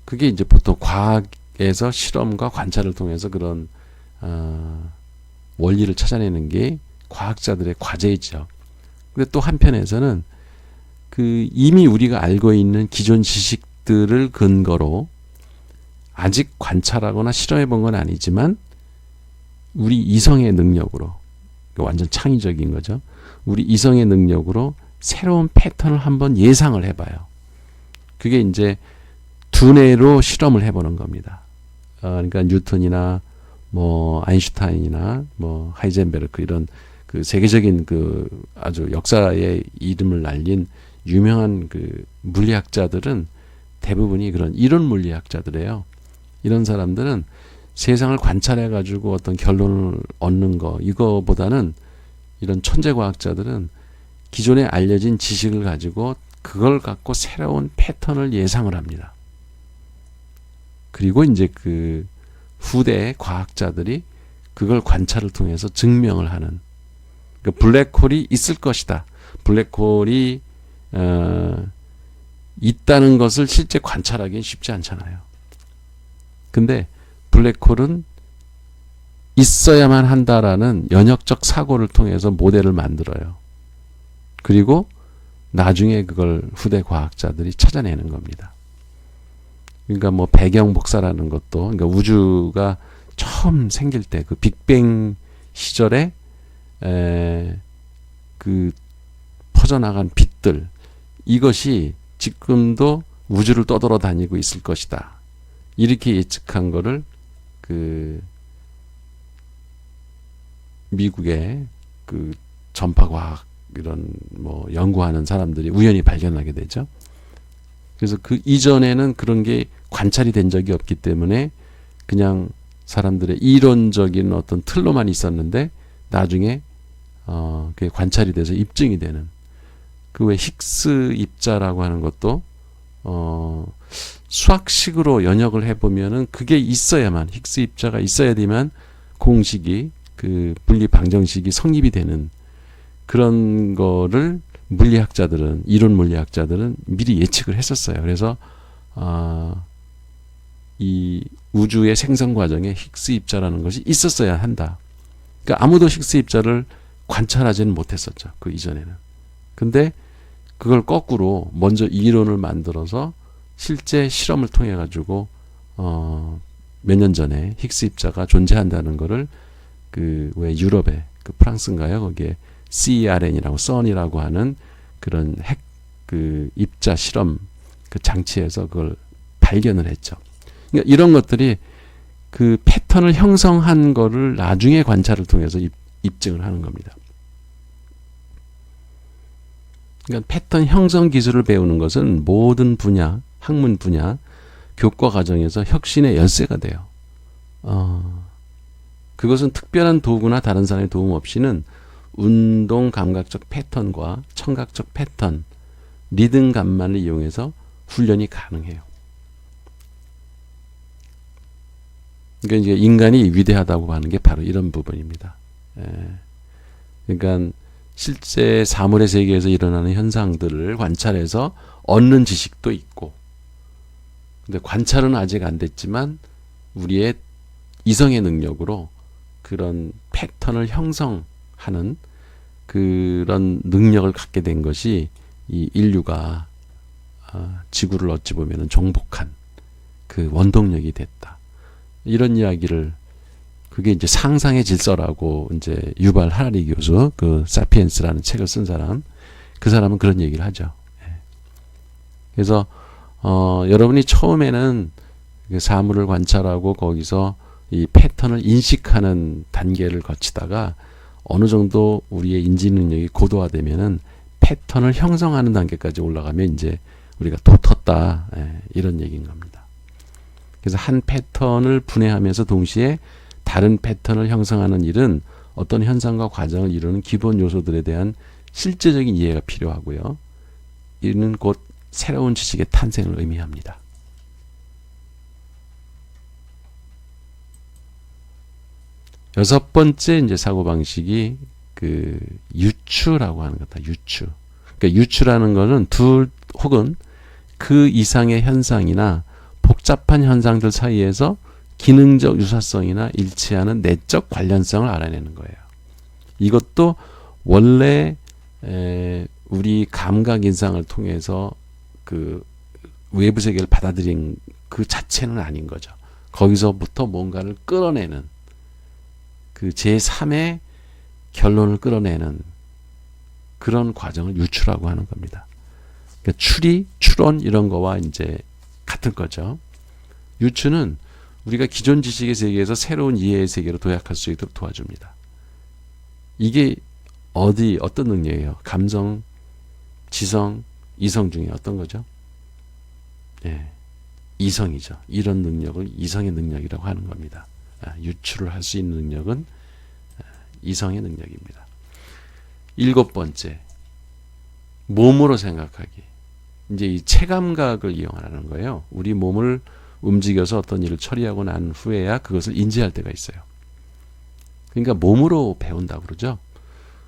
그게 이제 보통 과학에서 실험과 관찰을 통해서 그런 원리를 찾아내는 게 과학자들의 과제이죠. 근데 또 한편에서는 그 이미 우리가 알고 있는 기존 지식들을 근거로 아직 관찰하거나 실험해 본 건 아니지만 우리 이성의 능력으로 완전 창의적인 거죠. 우리 이성의 능력으로 새로운 패턴을 한번 예상을 해봐요. 그게 이제 두뇌로 실험을 해보는 겁니다. 그러니까 뉴턴이나 뭐 아인슈타인이나 뭐 하이젠베르크 이런 그 세계적인 그 아주 역사의 이름을 날린 유명한 그 물리학자들은 대부분이 그런 이론 물리학자들이에요. 이런 사람들은 세상을 관찰해 가지고 어떤 결론을 얻는 거 이거보다는 이런 천재 과학자들은 기존에 알려진 지식을 가지고 그걸 갖고 새로운 패턴을 예상을 합니다. 그리고 이제 그 후대 과학자들이 그걸 관찰을 통해서 증명을 하는 그러니까 블랙홀이 있을 것이다. 블랙홀이 있다는 것을 실제 관찰하기는 쉽지 않잖아요. 근데 블랙홀은 있어야만 한다라는 연역적 사고를 통해서 모델을 만들어요. 그리고 나중에 그걸 후대 과학자들이 찾아내는 겁니다. 그러니까 뭐 배경 복사라는 것도 그러니까 우주가 처음 생길 때 그 빅뱅 시절에 그 퍼져나간 빛들 이것이 지금도 우주를 떠돌아다니고 있을 것이다. 이렇게 예측한 거를 그 미국의 그 전파과학 이런 뭐 연구하는 사람들이 우연히 발견하게 되죠. 그래서 그 이전에는 그런 게 관찰이 된 적이 없기 때문에 그냥 사람들의 이론적인 어떤 틀로만 있었는데 나중에 그게 관찰이 돼서 입증이 되는 그 왜 힉스 입자라고 하는 것도 수학식으로 연역을 해보면은 그게 있어야만 힉스 입자가 있어야 되면 공식이 그 분리 방정식이 성립이 되는 그런 거를 물리학자들은 이론 물리학자들은 미리 예측을 했었어요. 그래서 이 우주의 생성 과정에 히그스 입자라는 것이 있었어야 한다. 그러니까 아무도 히그스 입자를 관찰하지는 못했었죠. 그 이전에는. 근데 그걸 거꾸로 먼저 이론을 만들어서 실제 실험을 통해 가지고 몇 년 전에 히그스 입자가 존재한다는 거를 그 왜 유럽에 그 프랑스인가요? 거기에 CERN이라고 선이라고 하는 그런 핵 그 입자 실험 그 장치에서 그걸 발견을 했죠. 그러니까 이런 것들이 그 패턴을 형성한 거를 나중에 관찰을 통해서 입증을 하는 겁니다. 그러니까 패턴 형성 기술을 배우는 것은 모든 분야, 학문 분야, 교과 과정에서 혁신의 열쇠가 돼요. 그것은 특별한 도구나 다른 사람의 도움 없이는 운동 감각적 패턴과 청각적 패턴, 리듬감만을 이용해서 훈련이 가능해요. 그러니까 이제 인간이 위대하다고 하는 게 바로 이런 부분입니다. 그러니까 실제 사물의 세계에서 일어나는 현상들을 관찰해서 얻는 지식도 있고, 근데 관찰은 아직 안 됐지만 우리의 이성의 능력으로 그런 패턴을 형성하는 그런 능력을 갖게 된 것이 이 인류가 지구를 어찌 보면 정복한 그 원동력이 됐다. 이런 이야기를, 그게 이제 상상의 질서라고 이제 유발 하라리 교수 그 사피엔스라는 책을 쓴 사람, 그 사람은 그런 얘기를 하죠. 그래서 여러분이 처음에는 그 사물을 관찰하고 거기서 이 패턴을 인식하는 단계를 거치다가 어느 정도 우리의 인지 능력이 고도화되면은 패턴을 형성하는 단계까지 올라가면 이제 우리가 도텄다, 이런 얘기인 겁니다. 그래서 한 패턴을 분해하면서 동시에 다른 패턴을 형성하는 일은 어떤 현상과 과정을 이루는 기본 요소들에 대한 실제적인 이해가 필요하고요. 이는 곧 새로운 지식의 탄생을 의미합니다. 여섯 번째 이제 사고방식이 그 유추라고 하는 거다. 유추. 그러니까 유추라는 거는 둘 혹은 그 이상의 현상이나 복잡한 현상들 사이에서 기능적 유사성이나 일치하는 내적 관련성을 알아내는 거예요. 이것도 원래 우리 감각 인상을 통해서 그 외부 세계를 받아들인 그 자체는 아닌 거죠. 거기서부터 뭔가를 끌어내는 그 제3의 결론을 끌어내는 그런 과정을 유추라고 하는 겁니다. 그러니까 추리, 추론 이런 거와 이제 같은 거죠. 유추는 우리가 기존 지식의 세계에서 새로운 이해의 세계로 도약할 수 있도록 도와줍니다. 이게 어떤 능력이에요? 감성, 지성, 이성 중에 어떤 거죠? 이성이죠. 이런 능력을 이성의 능력이라고 하는 겁니다. 유추를 할 수 있는 능력은 이성의 능력입니다. 일곱 번째, 몸으로 생각하기. 이제 이 체감각을 이용하는 거예요. 우리 몸을 움직여서 어떤 일을 처리하고 난 후에야 그것을 인지할 때가 있어요. 그러니까 몸으로 배운다고 그러죠.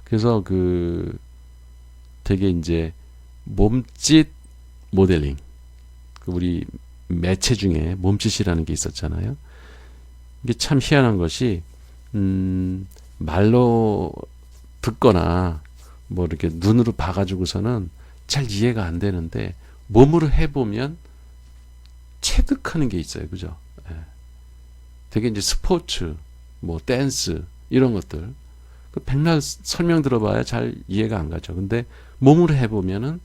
그래서 그 되게 이제 몸짓 모델링, 우리 매체 중에 몸짓이라는 게 있었잖아요. 이게 참 희한한 것이 말로 듣거나 뭐 이렇게 눈으로 봐가지고서는 잘 이해가 안 되는데 몸으로 해보면 체득하는 게 있어요, 그죠? 되게 이제 스포츠, 뭐 댄스 이런 것들 그 백날 설명 들어봐야 잘 이해가 안 가죠. 근데 몸으로 해보면은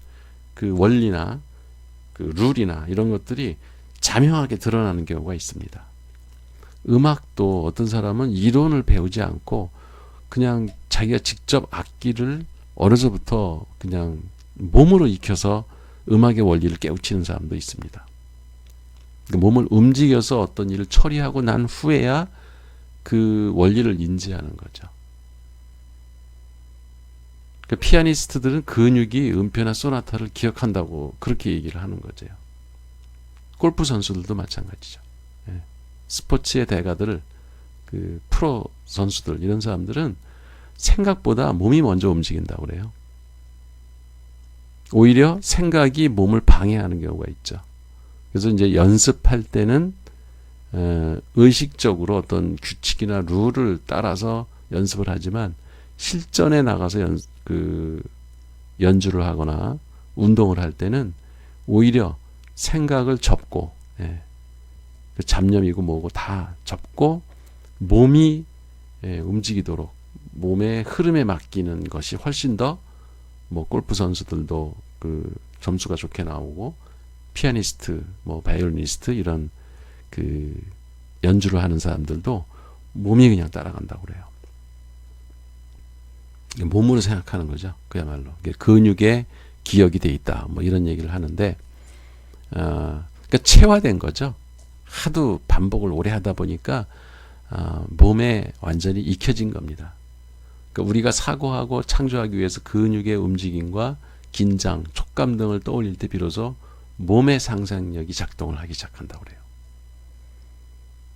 그 원리나 그 룰이나 이런 것들이 자명하게 드러나는 경우가 있습니다. 음악도 어떤 사람은 이론을 배우지 않고 그냥 자기가 직접 악기를 어려서부터 그냥 몸으로 익혀서 음악의 원리를 깨우치는 사람도 있습니다. 몸을 움직여서 어떤 일을 처리하고 난 후에야 그 원리를 인지하는 거죠. 그러니까 피아니스트들은 근육이 음표나 소나타를 기억한다고 그렇게 얘기를 하는 거죠. 골프 선수들도 마찬가지죠. 스포츠의 대가들, 그 프로 선수들 이런 사람들은 생각보다 몸이 먼저 움직인다고 그래요. 오히려 생각이 몸을 방해하는 경우가 있죠. 그래서 이제 연습할 때는 의식적으로 어떤 규칙이나 룰을 따라서 연습을 하지만 실전에 나가서 연주를 하거나 운동을 할 때는 오히려 생각을 접고 그 잡념이고 뭐고 다 접고 몸이 움직이도록 몸의 흐름에 맡기는 것이 훨씬 더 뭐 골프 선수들도 그 점수가 좋게 나오고 피아니스트, 뭐 바이올리니스트 이런 그 연주를 하는 사람들도 몸이 그냥 따라간다고 그래요. 몸으로 생각하는 거죠. 그야말로 근육에 기억이 돼 있다. 뭐 이런 얘기를 하는데, 그러니까 체화된 거죠. 하도 반복을 오래 하다 보니까 몸에 완전히 익혀진 겁니다. 그러니까 우리가 사고하고 창조하기 위해서 근육의 움직임과 긴장, 촉감 등을 떠올릴 때 비로소 몸의 상상력이 작동을 하기 시작한다고 그래요.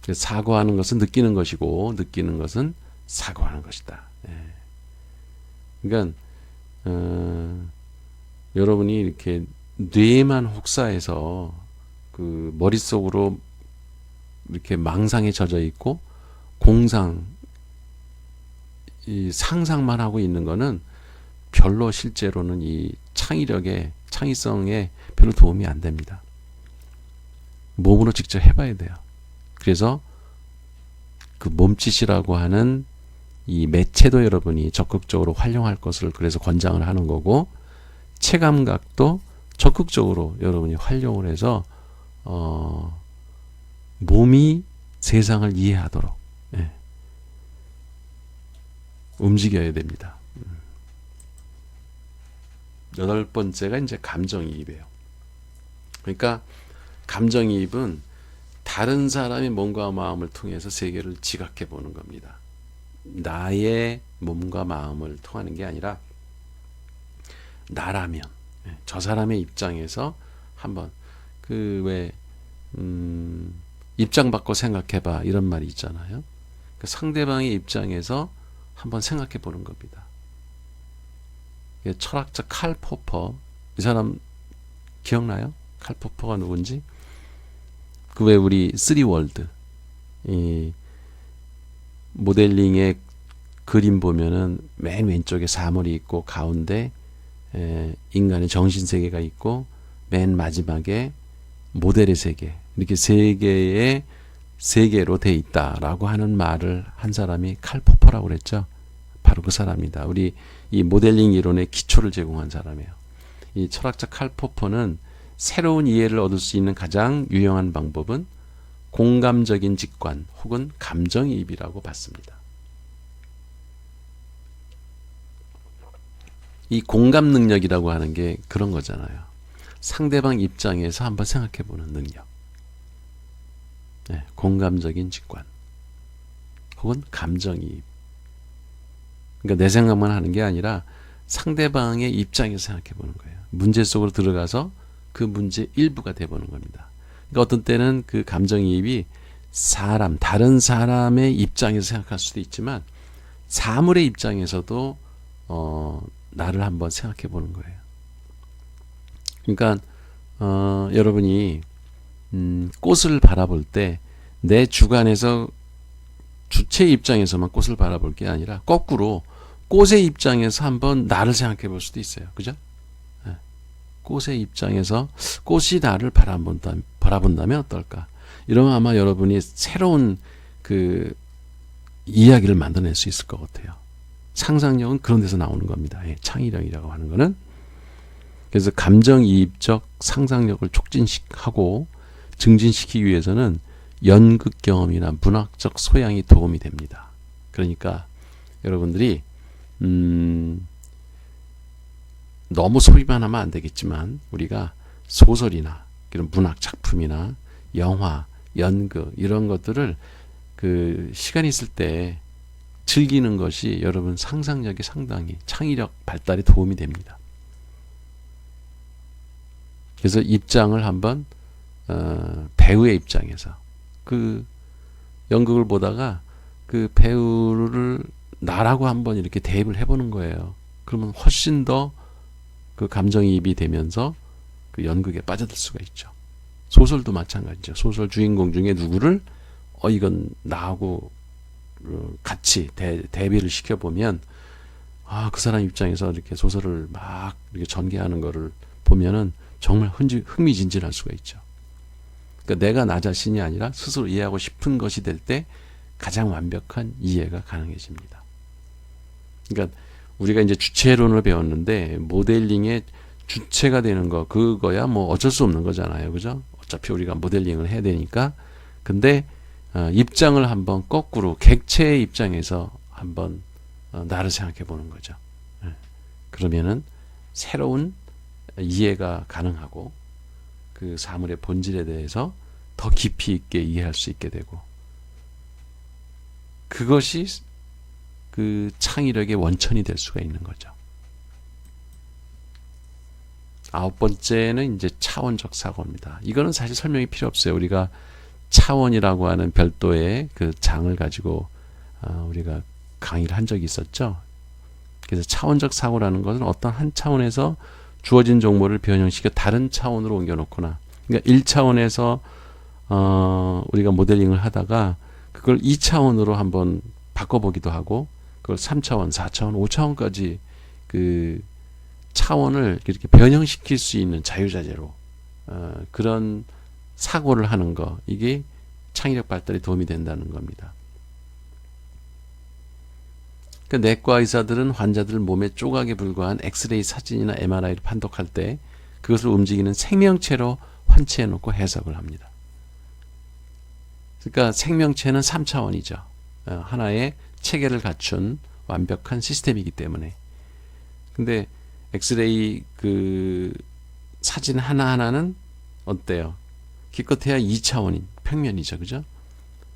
그래서 사고하는 것은 느끼는 것이고 느끼는 것은 사고하는 것이다. 그러니까 여러분이 이렇게 뇌만 혹사해서 그 머릿속으로 이렇게 망상에 젖어 있고 이 상상만 하고 있는 거는 별로 실제로는 이 창의성에 별로 도움이 안 됩니다. 몸으로 직접 해봐야 돼요. 그래서 그 몸짓이라고 하는 이 매체도 여러분이 적극적으로 활용할 것을 그래서 권장을 하는 거고, 체감각도 적극적으로 여러분이 활용을 해서 몸이 세상을 이해하도록 움직여야 됩니다. 8번째가 이제 감정이입이에요. 그러니까 감정이입은 다른 사람의 몸과 마음을 통해서 세계를 지각해 보는 겁니다. 나의 몸과 마음을 통하는 게 아니라 나라면 저 사람의 입장에서 한번 입장 바꿔 생각해봐 이런 말이 있잖아요. 그 상대방의 입장에서 한번 생각해 보는 겁니다. 철학자 칼 포퍼, 이 사람 기억나요? 칼 포퍼가 누군지? 그 왜 우리 3월드 이 모델링의 그림 보면은 맨 왼쪽에 사물이 있고 가운데 인간의 정신세계가 있고 맨 마지막에 모델의 세계, 이렇게 세 개의 세계로 돼 있다라고 하는 말을 한 사람이 칼 포퍼라고 그랬죠. 바로 그 사람입니다. 우리 이 모델링 이론의 기초를 제공한 사람이에요. 이 철학자 칼 포퍼는 새로운 이해를 얻을 수 있는 가장 유용한 방법은 공감적인 직관 혹은 감정이입이라고 봤습니다. 이 공감 능력이라고 하는 게 그런 거잖아요. 상대방 입장에서 한번 생각해보는 능력. 공감적인 직관 혹은 감정이입. 그러니까 내 생각만 하는 게 아니라 상대방의 입장에서 생각해보는 거예요. 문제 속으로 들어가서 그 문제 일부가 돼보는 겁니다. 그러니까 어떤 때는 그 감정이입이 다른 사람의 입장에서 생각할 수도 있지만 사물의 입장에서도 나를 한번 생각해 보는 거예요. 그러니까 여러분이 꽃을 바라볼 때 내 주관에서 주체의 입장에서만 꽃을 바라볼 게 아니라 거꾸로 꽃의 입장에서 한번 나를 생각해 볼 수도 있어요. 그죠? 꽃의 입장에서 꽃이 나를 바라본다면 어떨까? 이러면 아마 여러분이 새로운 그 이야기를 만들어낼 수 있을 것 같아요. 상상력은 그런 데서 나오는 겁니다. 창의력이라고 하는 거는. 그래서 감정이입적 상상력을 촉진하고 증진시키기 위해서는 연극 경험이나 문학적 소양이 도움이 됩니다. 그러니까 여러분들이 너무 소비만 하면 안 되겠지만 우리가 소설이나 이런 문학 작품이나 영화, 연극 이런 것들을 그 시간이 있을 때 즐기는 것이 여러분 상상력이 상당히 창의력 발달에 도움이 됩니다. 그래서 입장을 한번 배우의 입장에서 그 연극을 보다가 그 배우를 나라고 한번 이렇게 대입을 해보는 거예요. 그러면 훨씬 더 그 감정이입이 되면서 그 연극에 빠져들 수가 있죠. 소설도 마찬가지죠. 소설 주인공 중에 누구를 이건 나하고 같이 대비를 시켜보면 그 사람 입장에서 이렇게 소설을 막 이렇게 전개하는 거를 보면은 정말 흥미진진할 수가 있죠. 그러니까 내가 나 자신이 아니라 스스로 이해하고 싶은 것이 될 때 가장 완벽한 이해가 가능해집니다. 그러니까 우리가 이제 주체론을 배웠는데 모델링의 주체가 되는 거 그거야 뭐 어쩔 수 없는 거잖아요. 그죠? 어차피 우리가 모델링을 해야 되니까. 근데 입장을 한번 거꾸로 객체의 입장에서 한번 나를 생각해 보는 거죠. 그러면은 새로운 이해가 가능하고 그 사물의 본질에 대해서 더 깊이 있게 이해할 수 있게 되고 그것이 그 창의력의 원천이 될 수가 있는 거죠. 9번째는 이제 차원적 사고입니다. 이거는 사실 설명이 필요 없어요. 우리가 차원이라고 하는 별도의 그 장을 가지고 우리가 강의를 한 적이 있었죠. 그래서 차원적 사고라는 것은 어떤 한 차원에서 주어진 정보를 변형시켜 다른 차원으로 옮겨놓거나, 그러니까 1차원에서 우리가 모델링을 하다가 그걸 2차원으로 한번 바꿔보기도 하고, 그걸 3차원, 4차원, 5차원까지 그 차원을 이렇게 변형시킬 수 있는 자유자재로 그런 사고를 하는 거, 이게 창의력 발달에 도움이 된다는 겁니다. 그 내과 의사들은 환자들 몸의 조각에 불과한 엑스레이 사진이나 MRI를 판독할 때 그것을 움직이는 생명체로 환치해 놓고 해석을 합니다. 그러니까 생명체는 3차원이죠. 하나의 체계를 갖춘 완벽한 시스템이기 때문에. 근데 엑스레이 그 사진 하나하나는 어때요? 기껏해야 2차원인 평면이죠. 그죠?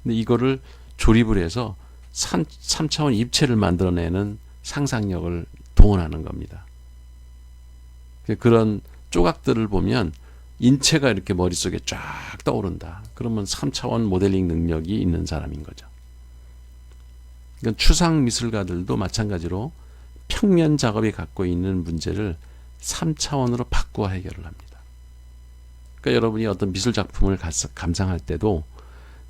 근데 이거를 조립을 해서 3차원 입체를 만들어내는 상상력을 동원하는 겁니다. 그런 조각들을 보면 인체가 이렇게 머릿속에 쫙 떠오른다. 그러면 3차원 모델링 능력이 있는 사람인 거죠. 그러니까 추상 미술가들도 마찬가지로 평면 작업이 갖고 있는 문제를 3차원으로 바꾸어 해결을 합니다. 그러니까 여러분이 어떤 미술 작품을 감상할 때도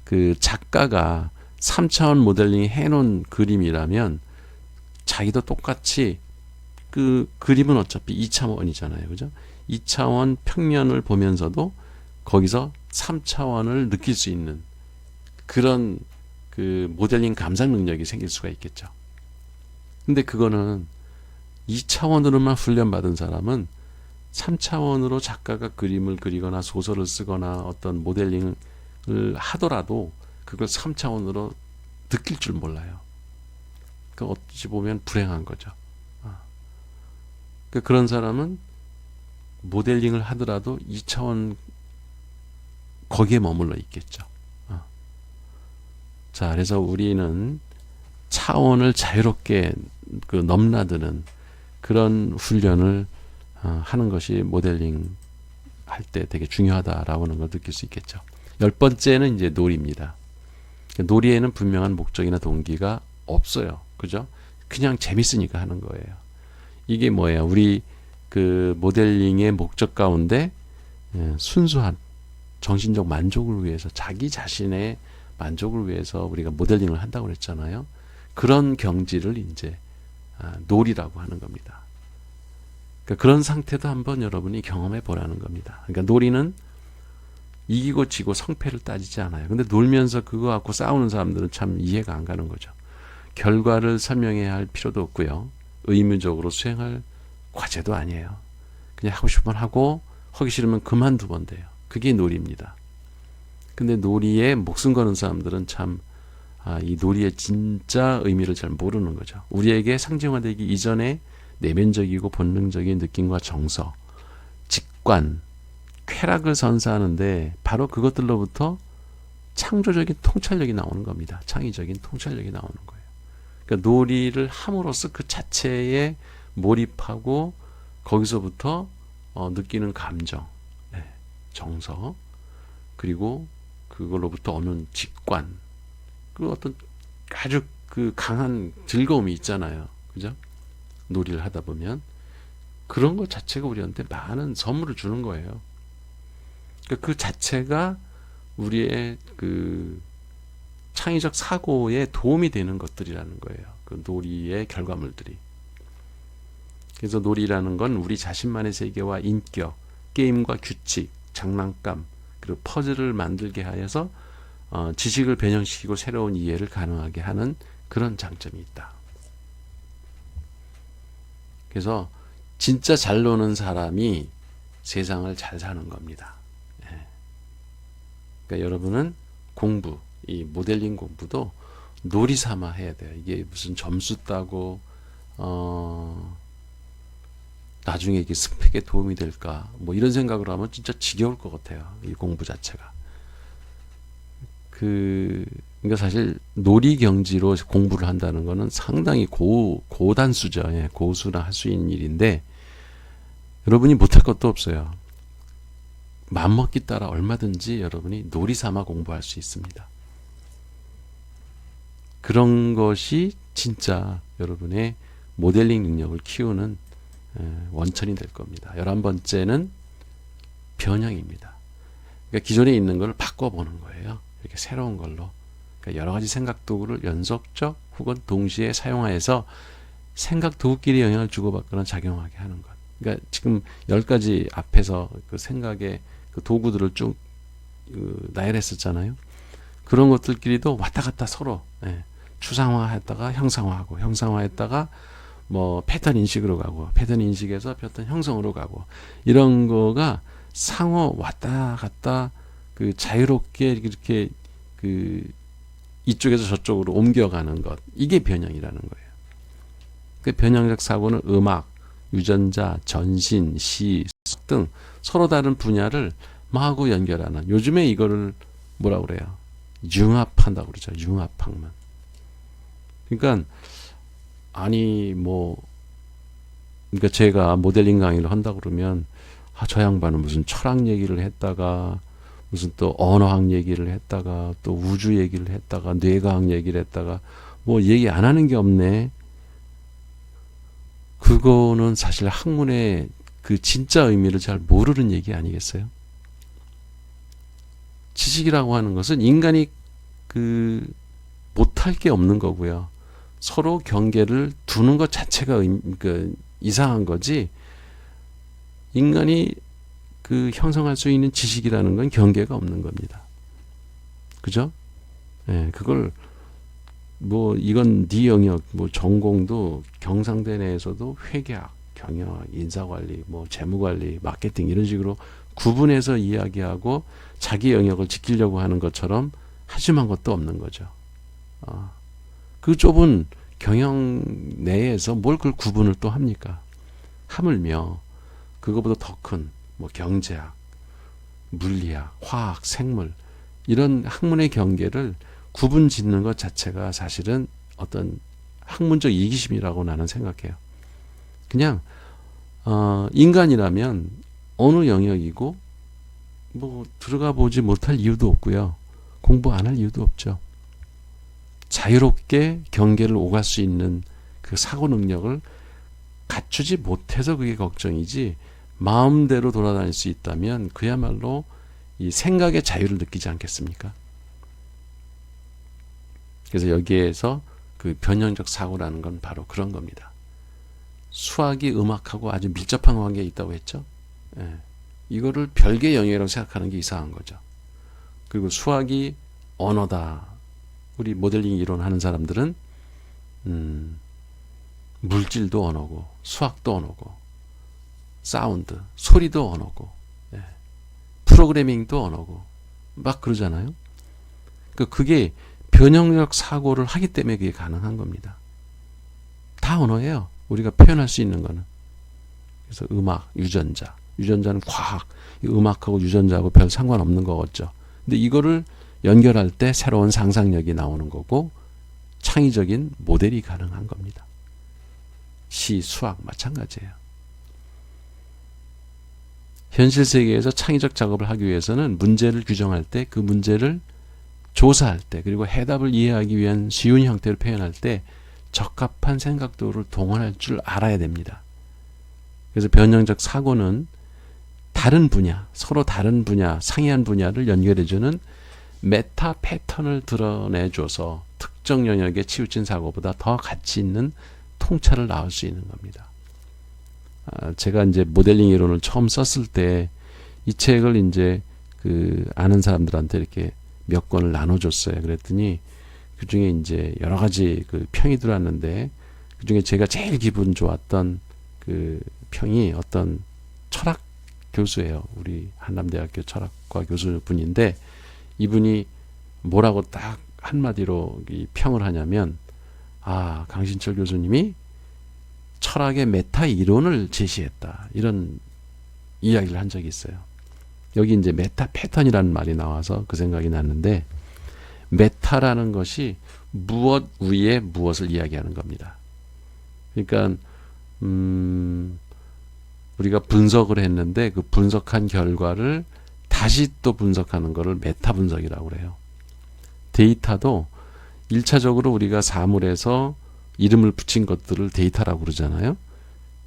그 작가가 3차원 모델링 해놓은 그림이라면 자기도 똑같이 그 그림은 어차피 2차원이잖아요. 그죠? 2차원 평면을 보면서도 거기서 3차원을 느낄 수 있는 그런 그 모델링 감상 능력이 생길 수가 있겠죠. 근데 그거는 2차원으로만 훈련받은 사람은 3차원으로 작가가 그림을 그리거나 소설을 쓰거나 어떤 모델링을 하더라도 그걸 3차원으로 느낄 줄 몰라요. 그 어찌 보면 불행한 거죠. 그런 사람은 모델링을 하더라도 2차원 거기에 머물러 있겠죠. 자, 그래서 우리는 차원을 자유롭게 그 넘나드는 그런 훈련을 하는 것이 모델링 할 때 되게 중요하다라고 하는 걸 느낄 수 있겠죠. 10번째는 이제 놀이입니다. 놀이에는 분명한 목적이나 동기가 없어요. 그죠? 그냥 재밌으니까 하는 거예요. 이게 뭐예요? 우리 그 모델링의 목적 가운데 순수한 정신적 만족을 위해서, 자기 자신의 만족을 위해서 우리가 모델링을 한다고 그랬잖아요. 그런 경지를 이제 놀이라고 하는 겁니다. 그러니까 그런 상태도 한번 여러분이 경험해 보라는 겁니다. 그러니까 놀이는 이기고 지고 성패를 따지지 않아요. 근데 놀면서 그거 갖고 싸우는 사람들은 참 이해가 안 가는 거죠. 결과를 설명해야 할 필요도 없고요. 의무적으로 수행할 과제도 아니에요. 그냥 하고 싶으면 하고 하기 싫으면 그만두면 돼요. 그게 놀이입니다. 근데 놀이에 목숨 거는 사람들은 참 이 놀이의 진짜 의미를 잘 모르는 거죠. 우리에게 상징화되기 이전에 내면적이고 본능적인 느낌과 정서, 직관, 쾌락을 선사하는데 바로 그것들로부터 창조적인 통찰력이 나오는 겁니다. 창의적인 통찰력이 나오는 거예요. 그러니까 놀이를 함으로써 그 자체에 몰입하고 거기서부터 느끼는 감정, 정서, 그리고 그걸로부터 오는 직관, 그 어떤 아주 그 강한 즐거움이 있잖아요. 그죠? 놀이를 하다 보면 그런 것 자체가 우리한테 많은 선물을 주는 거예요. 그 자체가 우리의 그 창의적 사고에 도움이 되는 것들이라는 거예요. 그 놀이의 결과물들이. 그래서 놀이라는 건 우리 자신만의 세계와 인격, 게임과 규칙, 장난감, 그리고 퍼즐을 만들게 하여서 지식을 변형시키고 새로운 이해를 가능하게 하는 그런 장점이 있다. 그래서 진짜 잘 노는 사람이 세상을 잘 사는 겁니다. 그러니까 여러분은 공부, 이 모델링 공부도 놀이 삼아 해야 돼요. 이게 무슨 점수 따고 나중에 이게 스펙에 도움이 될까 뭐 이런 생각을 하면 진짜 지겨울 것 같아요. 이 공부 자체가. 그러니까 사실 놀이 경지로 공부를 한다는 거는 상당히 고단수죠. 고수나 할 수 있는 일인데 여러분이 못할 것도 없어요. 맘먹기 따라 얼마든지 여러분이 놀이 삼아 공부할 수 있습니다. 그런 것이 진짜 여러분의 모델링 능력을 키우는 원천이 될 겁니다. 11번째는 변형입니다. 그러니까 기존에 있는 걸 바꿔보는 거예요. 이렇게 새로운 걸로. 그러니까 여러 가지 생각 도구를 연속적 혹은 동시에 사용하여서 생각 도구끼리 영향을 주고받거나 작용하게 하는 것. 그러니까 지금 10가지 앞에서 그 생각의 그 도구들을 쭉 나열했었잖아요. 그런 것들끼리도 왔다 갔다 서로 추상화했다가 형상화하고 형상화했다가 뭐 패턴 인식으로 가고 패턴 인식에서 패턴 형성으로 가고 이런 거가 상호 왔다 갔다 그 자유롭게 이렇게 그 이쪽에서 저쪽으로 옮겨가는 것, 이게 변형이라는 거예요. 그 변형적 사고는 음악, 유전자, 전신, 시 등 서로 다른 분야를 마구 연결하는, 요즘에 이거를 뭐라고 그래요? 융합한다고 그러죠. 융합학문. 그러니까 아니 그러니까 제가 모델링 강의를 한다 그러면 저 양반은 무슨 철학 얘기를 했다가 무슨 또 언어학 얘기를 했다가 또 우주 얘기를 했다가 뇌과학 얘기를 했다가 뭐 얘기 안 하는 게 없네. 그거는 사실 학문의 그 진짜 의미를 잘 모르는 얘기 아니겠어요? 지식이라고 하는 것은 인간이 못할 게 없는 거고요. 서로 경계를 두는 것 자체가 이상한 거지. 인간이 형성할 수 있는 지식이라는 건 경계가 없는 겁니다. 그죠? 그걸 이건 네 영역, 전공도 경상대 내에서도 회계학, 경영학, 인사관리, 재무관리, 마케팅 이런 식으로 구분해서 이야기하고 자기 영역을 지키려고 하는 것처럼 하지만 것도 없는 거죠. 그 좁은 경영 내에서 뭘 그걸 구분을 또 합니까? 하물며 그거보다 더 큰 경제학, 물리학, 화학, 생물 이런 학문의 경계를 구분 짓는 것 자체가 사실은 어떤 학문적 이기심이라고 나는 생각해요. 그냥 인간이라면 어느 영역이고 들어가 보지 못할 이유도 없고요. 공부 안 할 이유도 없죠. 자유롭게 경계를 오갈 수 있는 그 사고 능력을 갖추지 못해서 그게 걱정이지, 마음대로 돌아다닐 수 있다면 그야말로 이 생각의 자유를 느끼지 않겠습니까? 그래서 여기에서 그 변형적 사고라는 건 바로 그런 겁니다. 수학이 음악하고 아주 밀접한 관계에 있다고 했죠. 이거를 별개의 영역이라고 생각하는 게 이상한 거죠. 그리고 수학이 언어다. 우리 모델링 이론하는 사람들은 물질도 언어고 수학도 언어고 사운드, 소리도 언어고 프로그래밍도 언어고 막 그러잖아요. 그게 변형적 사고를 하기 때문에 그게 가능한 겁니다. 다 언어예요. 우리가 표현할 수 있는 거는. 그래서 음악, 유전자는 과학, 음악하고 유전자하고 별 상관없는 거겠죠. 근데 이거를 연결할 때 새로운 상상력이 나오는 거고 창의적인 모델이 가능한 겁니다. 시, 수학 마찬가지예요. 현실 세계에서 창의적 작업을 하기 위해서는 문제를 규정할 때, 그 문제를 조사할 때, 그리고 해답을 이해하기 위한 쉬운 형태로 표현할 때 적합한 생각도를 동원할 줄 알아야 됩니다. 그래서 변형적 사고는 다른 분야, 서로 다른 분야, 상이한 분야를 연결해주는 메타 패턴을 드러내줘서 특정 영역에 치우친 사고보다 더 가치 있는 통찰을 낳을 수 있는 겁니다. 제가 이제 모델링 이론을 처음 썼을 때 이 책을 이제 그 아는 사람들한테 이렇게 몇 권을 나눠줬어요. 그랬더니 그 중에 이제 여러 가지 그 평이 들어왔는데 그 중에 제가 제일 기분 좋았던 그 평이 어떤 철학 교수예요. 우리 한남대학교 철학과 교수분인데 이분이 뭐라고 딱 한마디로 이 평을 하냐면 강신철 교수님이 철학의 메타 이론을 제시했다. 이런 이야기를 한 적이 있어요. 여기 이제 메타 패턴이라는 말이 나와서 그 생각이 났는데 메타라는 것이 무엇 위에 무엇을 이야기하는 겁니다. 그러니까 우리가 분석을 했는데 그 분석한 결과를 다시 또 분석하는 것을 메타 분석이라고 그래요. 데이터도 1차적으로 우리가 사물에서 이름을 붙인 것들을 데이터라고 그러잖아요.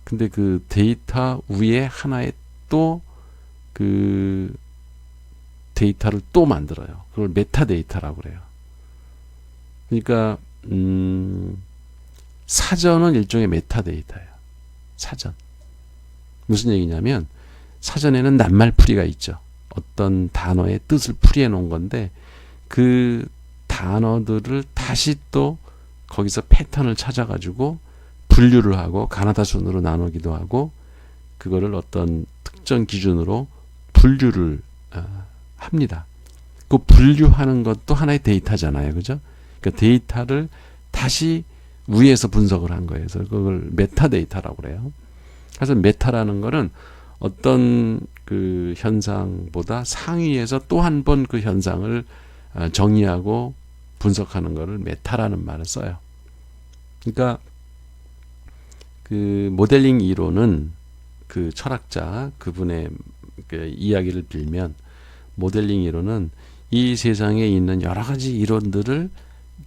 근데 그 데이터 위에 하나의 또 그 데이터를 또 만들어요. 그걸 메타데이터라고 그래요. 그러니까 사전은 일종의 메타데이터예요. 사전. 무슨 얘기냐면 사전에는 낱말풀이가 있죠. 어떤 단어의 뜻을 풀이해 놓은 건데 그 단어들을 다시 또 거기서 패턴을 찾아가지고 분류를 하고 가나다 순으로 나누기도 하고 그거를 어떤 특정 기준으로 분류를 합니다. 그 분류하는 것도 하나의 데이터잖아요. 그죠? 그러니까 데이터를 다시 위에서 분석을 한 거예요. 그래서 그걸 메타데이터라고 그래요. 그래서 메타라는 거는 어떤 그 현상보다 상위에서 또 한 번 그 현상을 정의하고 분석하는 거를 메타라는 말을 써요. 그러니까 그 모델링 이론은 그 철학자 그분의 그 이야기를 빌면 모델링 이론은 이 세상에 있는 여러 가지 이론들을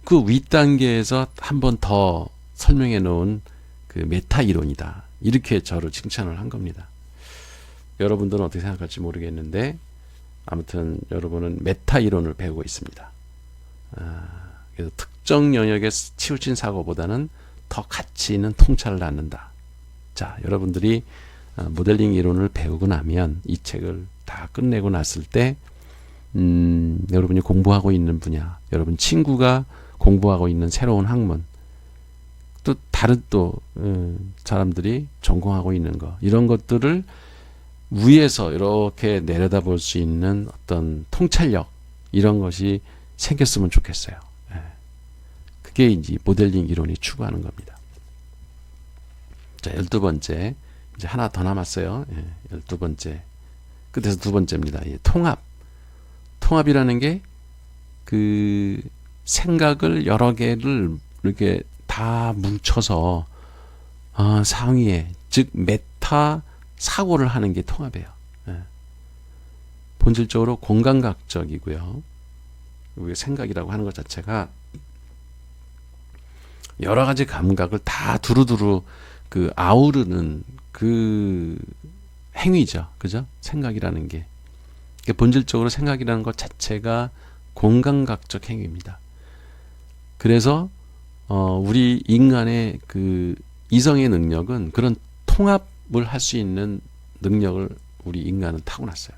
그 윗단계에서 한 번 더 설명해 놓은 그 메타 이론이다. 이렇게 저를 칭찬을 한 겁니다. 여러분들은 어떻게 생각할지 모르겠는데 아무튼 여러분은 메타 이론을 배우고 있습니다. 그래서 특정 영역에 치우친 사고보다는 더 가치 있는 통찰을 낳는다. 자, 여러분들이 모델링 이론을 배우고 나면 이 책을 다 끝내고 났을 때 여러분이 공부하고 있는 분야, 여러분 친구가 공부하고 있는 새로운 학문, 또 다른 또 사람들이 전공하고 있는 거, 이런 것들을 위에서 이렇게 내려다볼 수 있는 어떤 통찰력, 이런 것이 생겼으면 좋겠어요. 그게 이제 모델링 이론이 추구하는 겁니다. 자, 12번째. 이제 하나 더 남았어요. 12번째. 끝에서 두 번째입니다. 통합. 통합이라는 게 그 생각을 여러 개를 이렇게 다 뭉쳐서 상위에, 즉 메타 사고를 하는 게 통합이에요. 본질적으로 공감각적이고요. 우리 생각이라고 하는 것 자체가 여러 가지 감각을 다 두루두루 그 아우르는 그 행위죠. 그죠? 생각이라는 게. 본질적으로 생각이라는 것 자체가 공감각적 행위입니다. 그래서 우리 인간의 그 이성의 능력은 그런 통합을 할 수 있는 능력을 우리 인간은 타고났어요.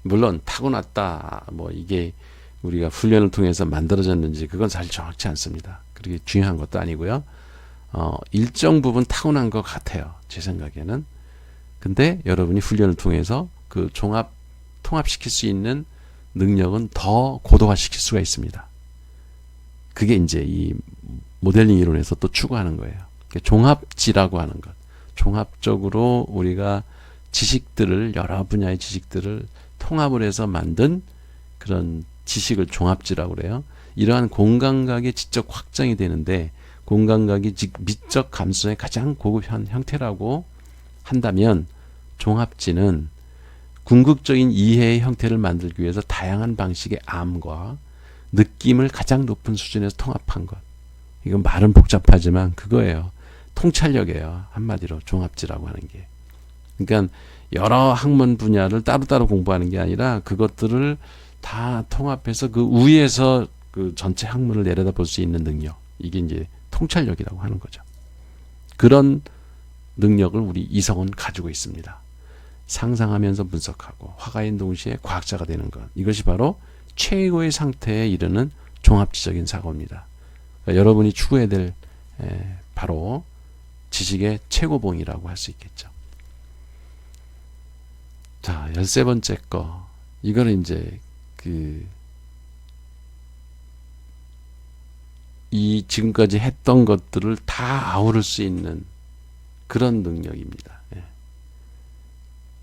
물론 타고났다, 뭐 이게 우리가 훈련을 통해서 만들어졌는지 그건 사실 정확치 않습니다. 그렇게 중요한 것도 아니고요. 일정 부분 타고난 것 같아요. 제 생각에는. 근데 여러분이 훈련을 통해서 그 통합시킬 수 있는 능력은 더 고도화시킬 수가 있습니다. 그게 이제 이 모델링 이론에서 또 추구하는 거예요. 종합지라고 하는 것. 종합적으로 우리가 지식들을, 여러 분야의 지식들을 통합을 해서 만든 그런 지식을 종합지라고 그래요. 이러한 공감각이 지적 확장이 되는데, 공감각이 미적 감수의 가장 고급한 형태라고 한다면 종합지는 궁극적인 이해의 형태를 만들기 위해서 다양한 방식의 암과 느낌을 가장 높은 수준에서 통합한 것. 이건 말은 복잡하지만 그거예요. 통찰력이에요. 한마디로 종합지라고 하는 게. 그러니까 여러 학문 분야를 따로따로 공부하는 게 아니라 그것들을 다 통합해서 그 위에서 그 전체 학문을 내려다볼 수 있는 능력, 이게 이제 통찰력이라고 하는 거죠. 그런 능력을 우리 이성은 가지고 있습니다. 상상하면서 분석하고 화가인 동시에 과학자가 되는 것, 이것이 바로 최고의 상태에 이르는 종합지적인 사고입니다. 그러니까 여러분이 추구해야 될 바로 지식의 최고봉이라고 할 수 있겠죠. 자, 13번째 거, 이거는 이제 이 지금까지 했던 것들을 다 아우를 수 있는 그런 능력입니다.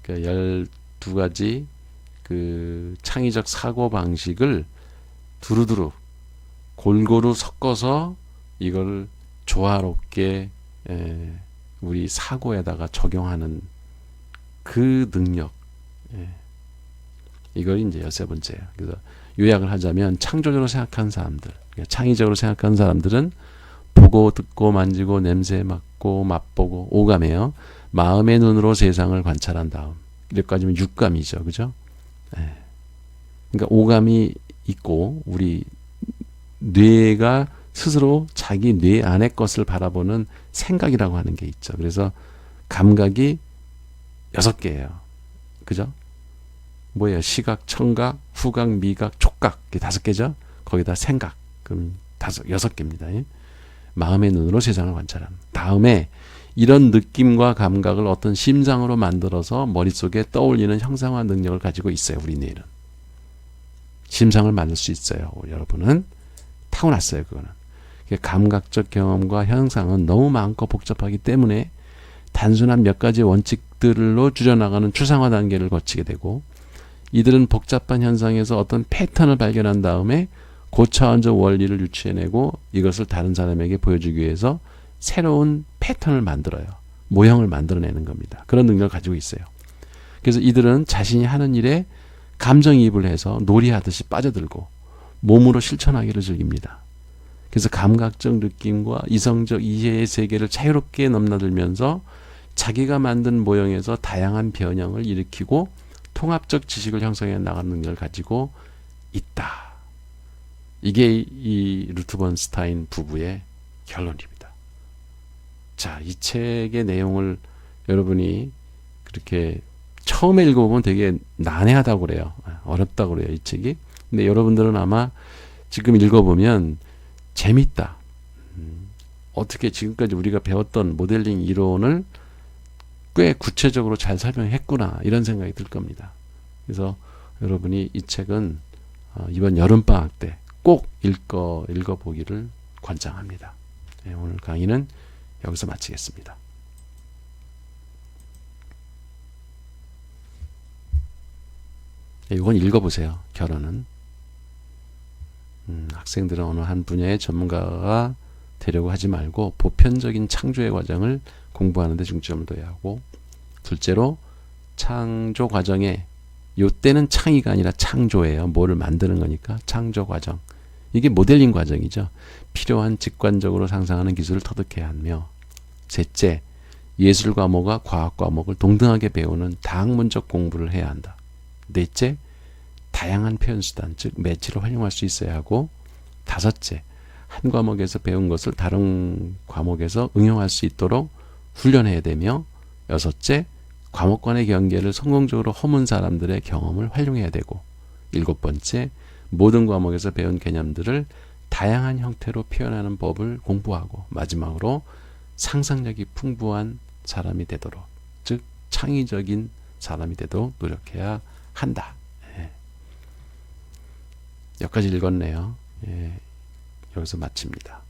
그러니까 12가지 그 창의적 사고 방식을 두루두루 골고루 섞어서 이걸 조화롭게 우리 사고에다가 적용하는 그 능력, 이걸 이제 13번째예요. 그래서 요약을 하자면 창조적으로 생각하는 사람들, 창의적으로 생각하는 사람들은 보고 듣고 만지고 냄새 맡고 맛보고 오감해요. 마음의 눈으로 세상을 관찰한 다음, 여기까지면 육감이죠, 그죠? 그러니까 오감이 있고 우리 뇌가 스스로 자기 뇌 안의 것을 바라보는 생각이라고 하는 게 있죠. 그래서 감각이 6개예요. 그죠? 뭐예요? 시각, 청각, 후각, 미각, 촉각, 이게 5개죠. 거기다 생각, 그럼 6개입니다. 마음의 눈으로 세상을 관찰함. 다음에 이런 느낌과 감각을 어떤 심상으로 만들어서 머릿속에 떠올리는 형상화 능력을 가지고 있어요. 우리 뇌는. 심상을 만들 수 있어요. 여러분은 타고났어요. 그거는. 감각적 경험과 형상은 너무 많고 복잡하기 때문에 단순한 몇 가지 원칙들로 줄여나가는 추상화 단계를 거치게 되고, 이들은 복잡한 현상에서 어떤 패턴을 발견한 다음에 고차원적 원리를 유추해내고 이것을 다른 사람에게 보여주기 위해서 새로운 패턴을 만들어요. 모형을 만들어내는 겁니다. 그런 능력을 가지고 있어요. 그래서 이들은 자신이 하는 일에 감정이입을 해서 놀이하듯이 빠져들고 몸으로 실천하기를 즐깁니다. 그래서 감각적 느낌과 이성적 이해의 세계를 자유롭게 넘나들면서 자기가 만든 모형에서 다양한 변형을 일으키고 통합적 지식을 형성해 나가는 능력을 가지고 있다. 이게 이 루트번스타인 부부의 결론입니다. 자, 이 책의 내용을 여러분이 그렇게 처음에 읽어보면 되게 난해하다고 그래요. 어렵다고 그래요, 이 책이. 근데 여러분들은 아마 지금 읽어보면 재밌다. 어떻게 지금까지 우리가 배웠던 모델링 이론을 꽤 구체적으로 잘 설명했구나, 이런 생각이 들 겁니다. 그래서 여러분이 이 책은 이번 여름방학 때 꼭 읽어보기를 권장합니다. 네, 오늘 강의는 여기서 마치겠습니다. 네, 이건 읽어보세요. 결론은. 학생들은 어느 한 분야의 전문가가 되려고 하지 말고 보편적인 창조의 과정을 공부하는 데 중점을 둬야 하고, 둘째로 창조 과정에, 요때는 창의가 아니라 창조예요. 뭐를 만드는 거니까 창조 과정. 이게 모델링 과정이죠. 필요한 직관적으로 상상하는 기술을 터득해야 하며, 셋째, 예술 과목과 과학 과목을 동등하게 배우는 다학문적 공부를 해야 한다. 넷째, 다양한 표현 수단, 즉 매치를 활용할 수 있어야 하고, 다섯째, 한 과목에서 배운 것을 다른 과목에서 응용할 수 있도록 훈련해야 되며, 여섯째, 과목 간의 경계를 성공적으로 허문 사람들의 경험을 활용해야 되고, 일곱 번째, 모든 과목에서 배운 개념들을 다양한 형태로 표현하는 법을 공부하고, 마지막으로 상상력이 풍부한 사람이 되도록, 즉 창의적인 사람이 되도록 노력해야 한다. 여기까지 읽었네요. 여기서 마칩니다.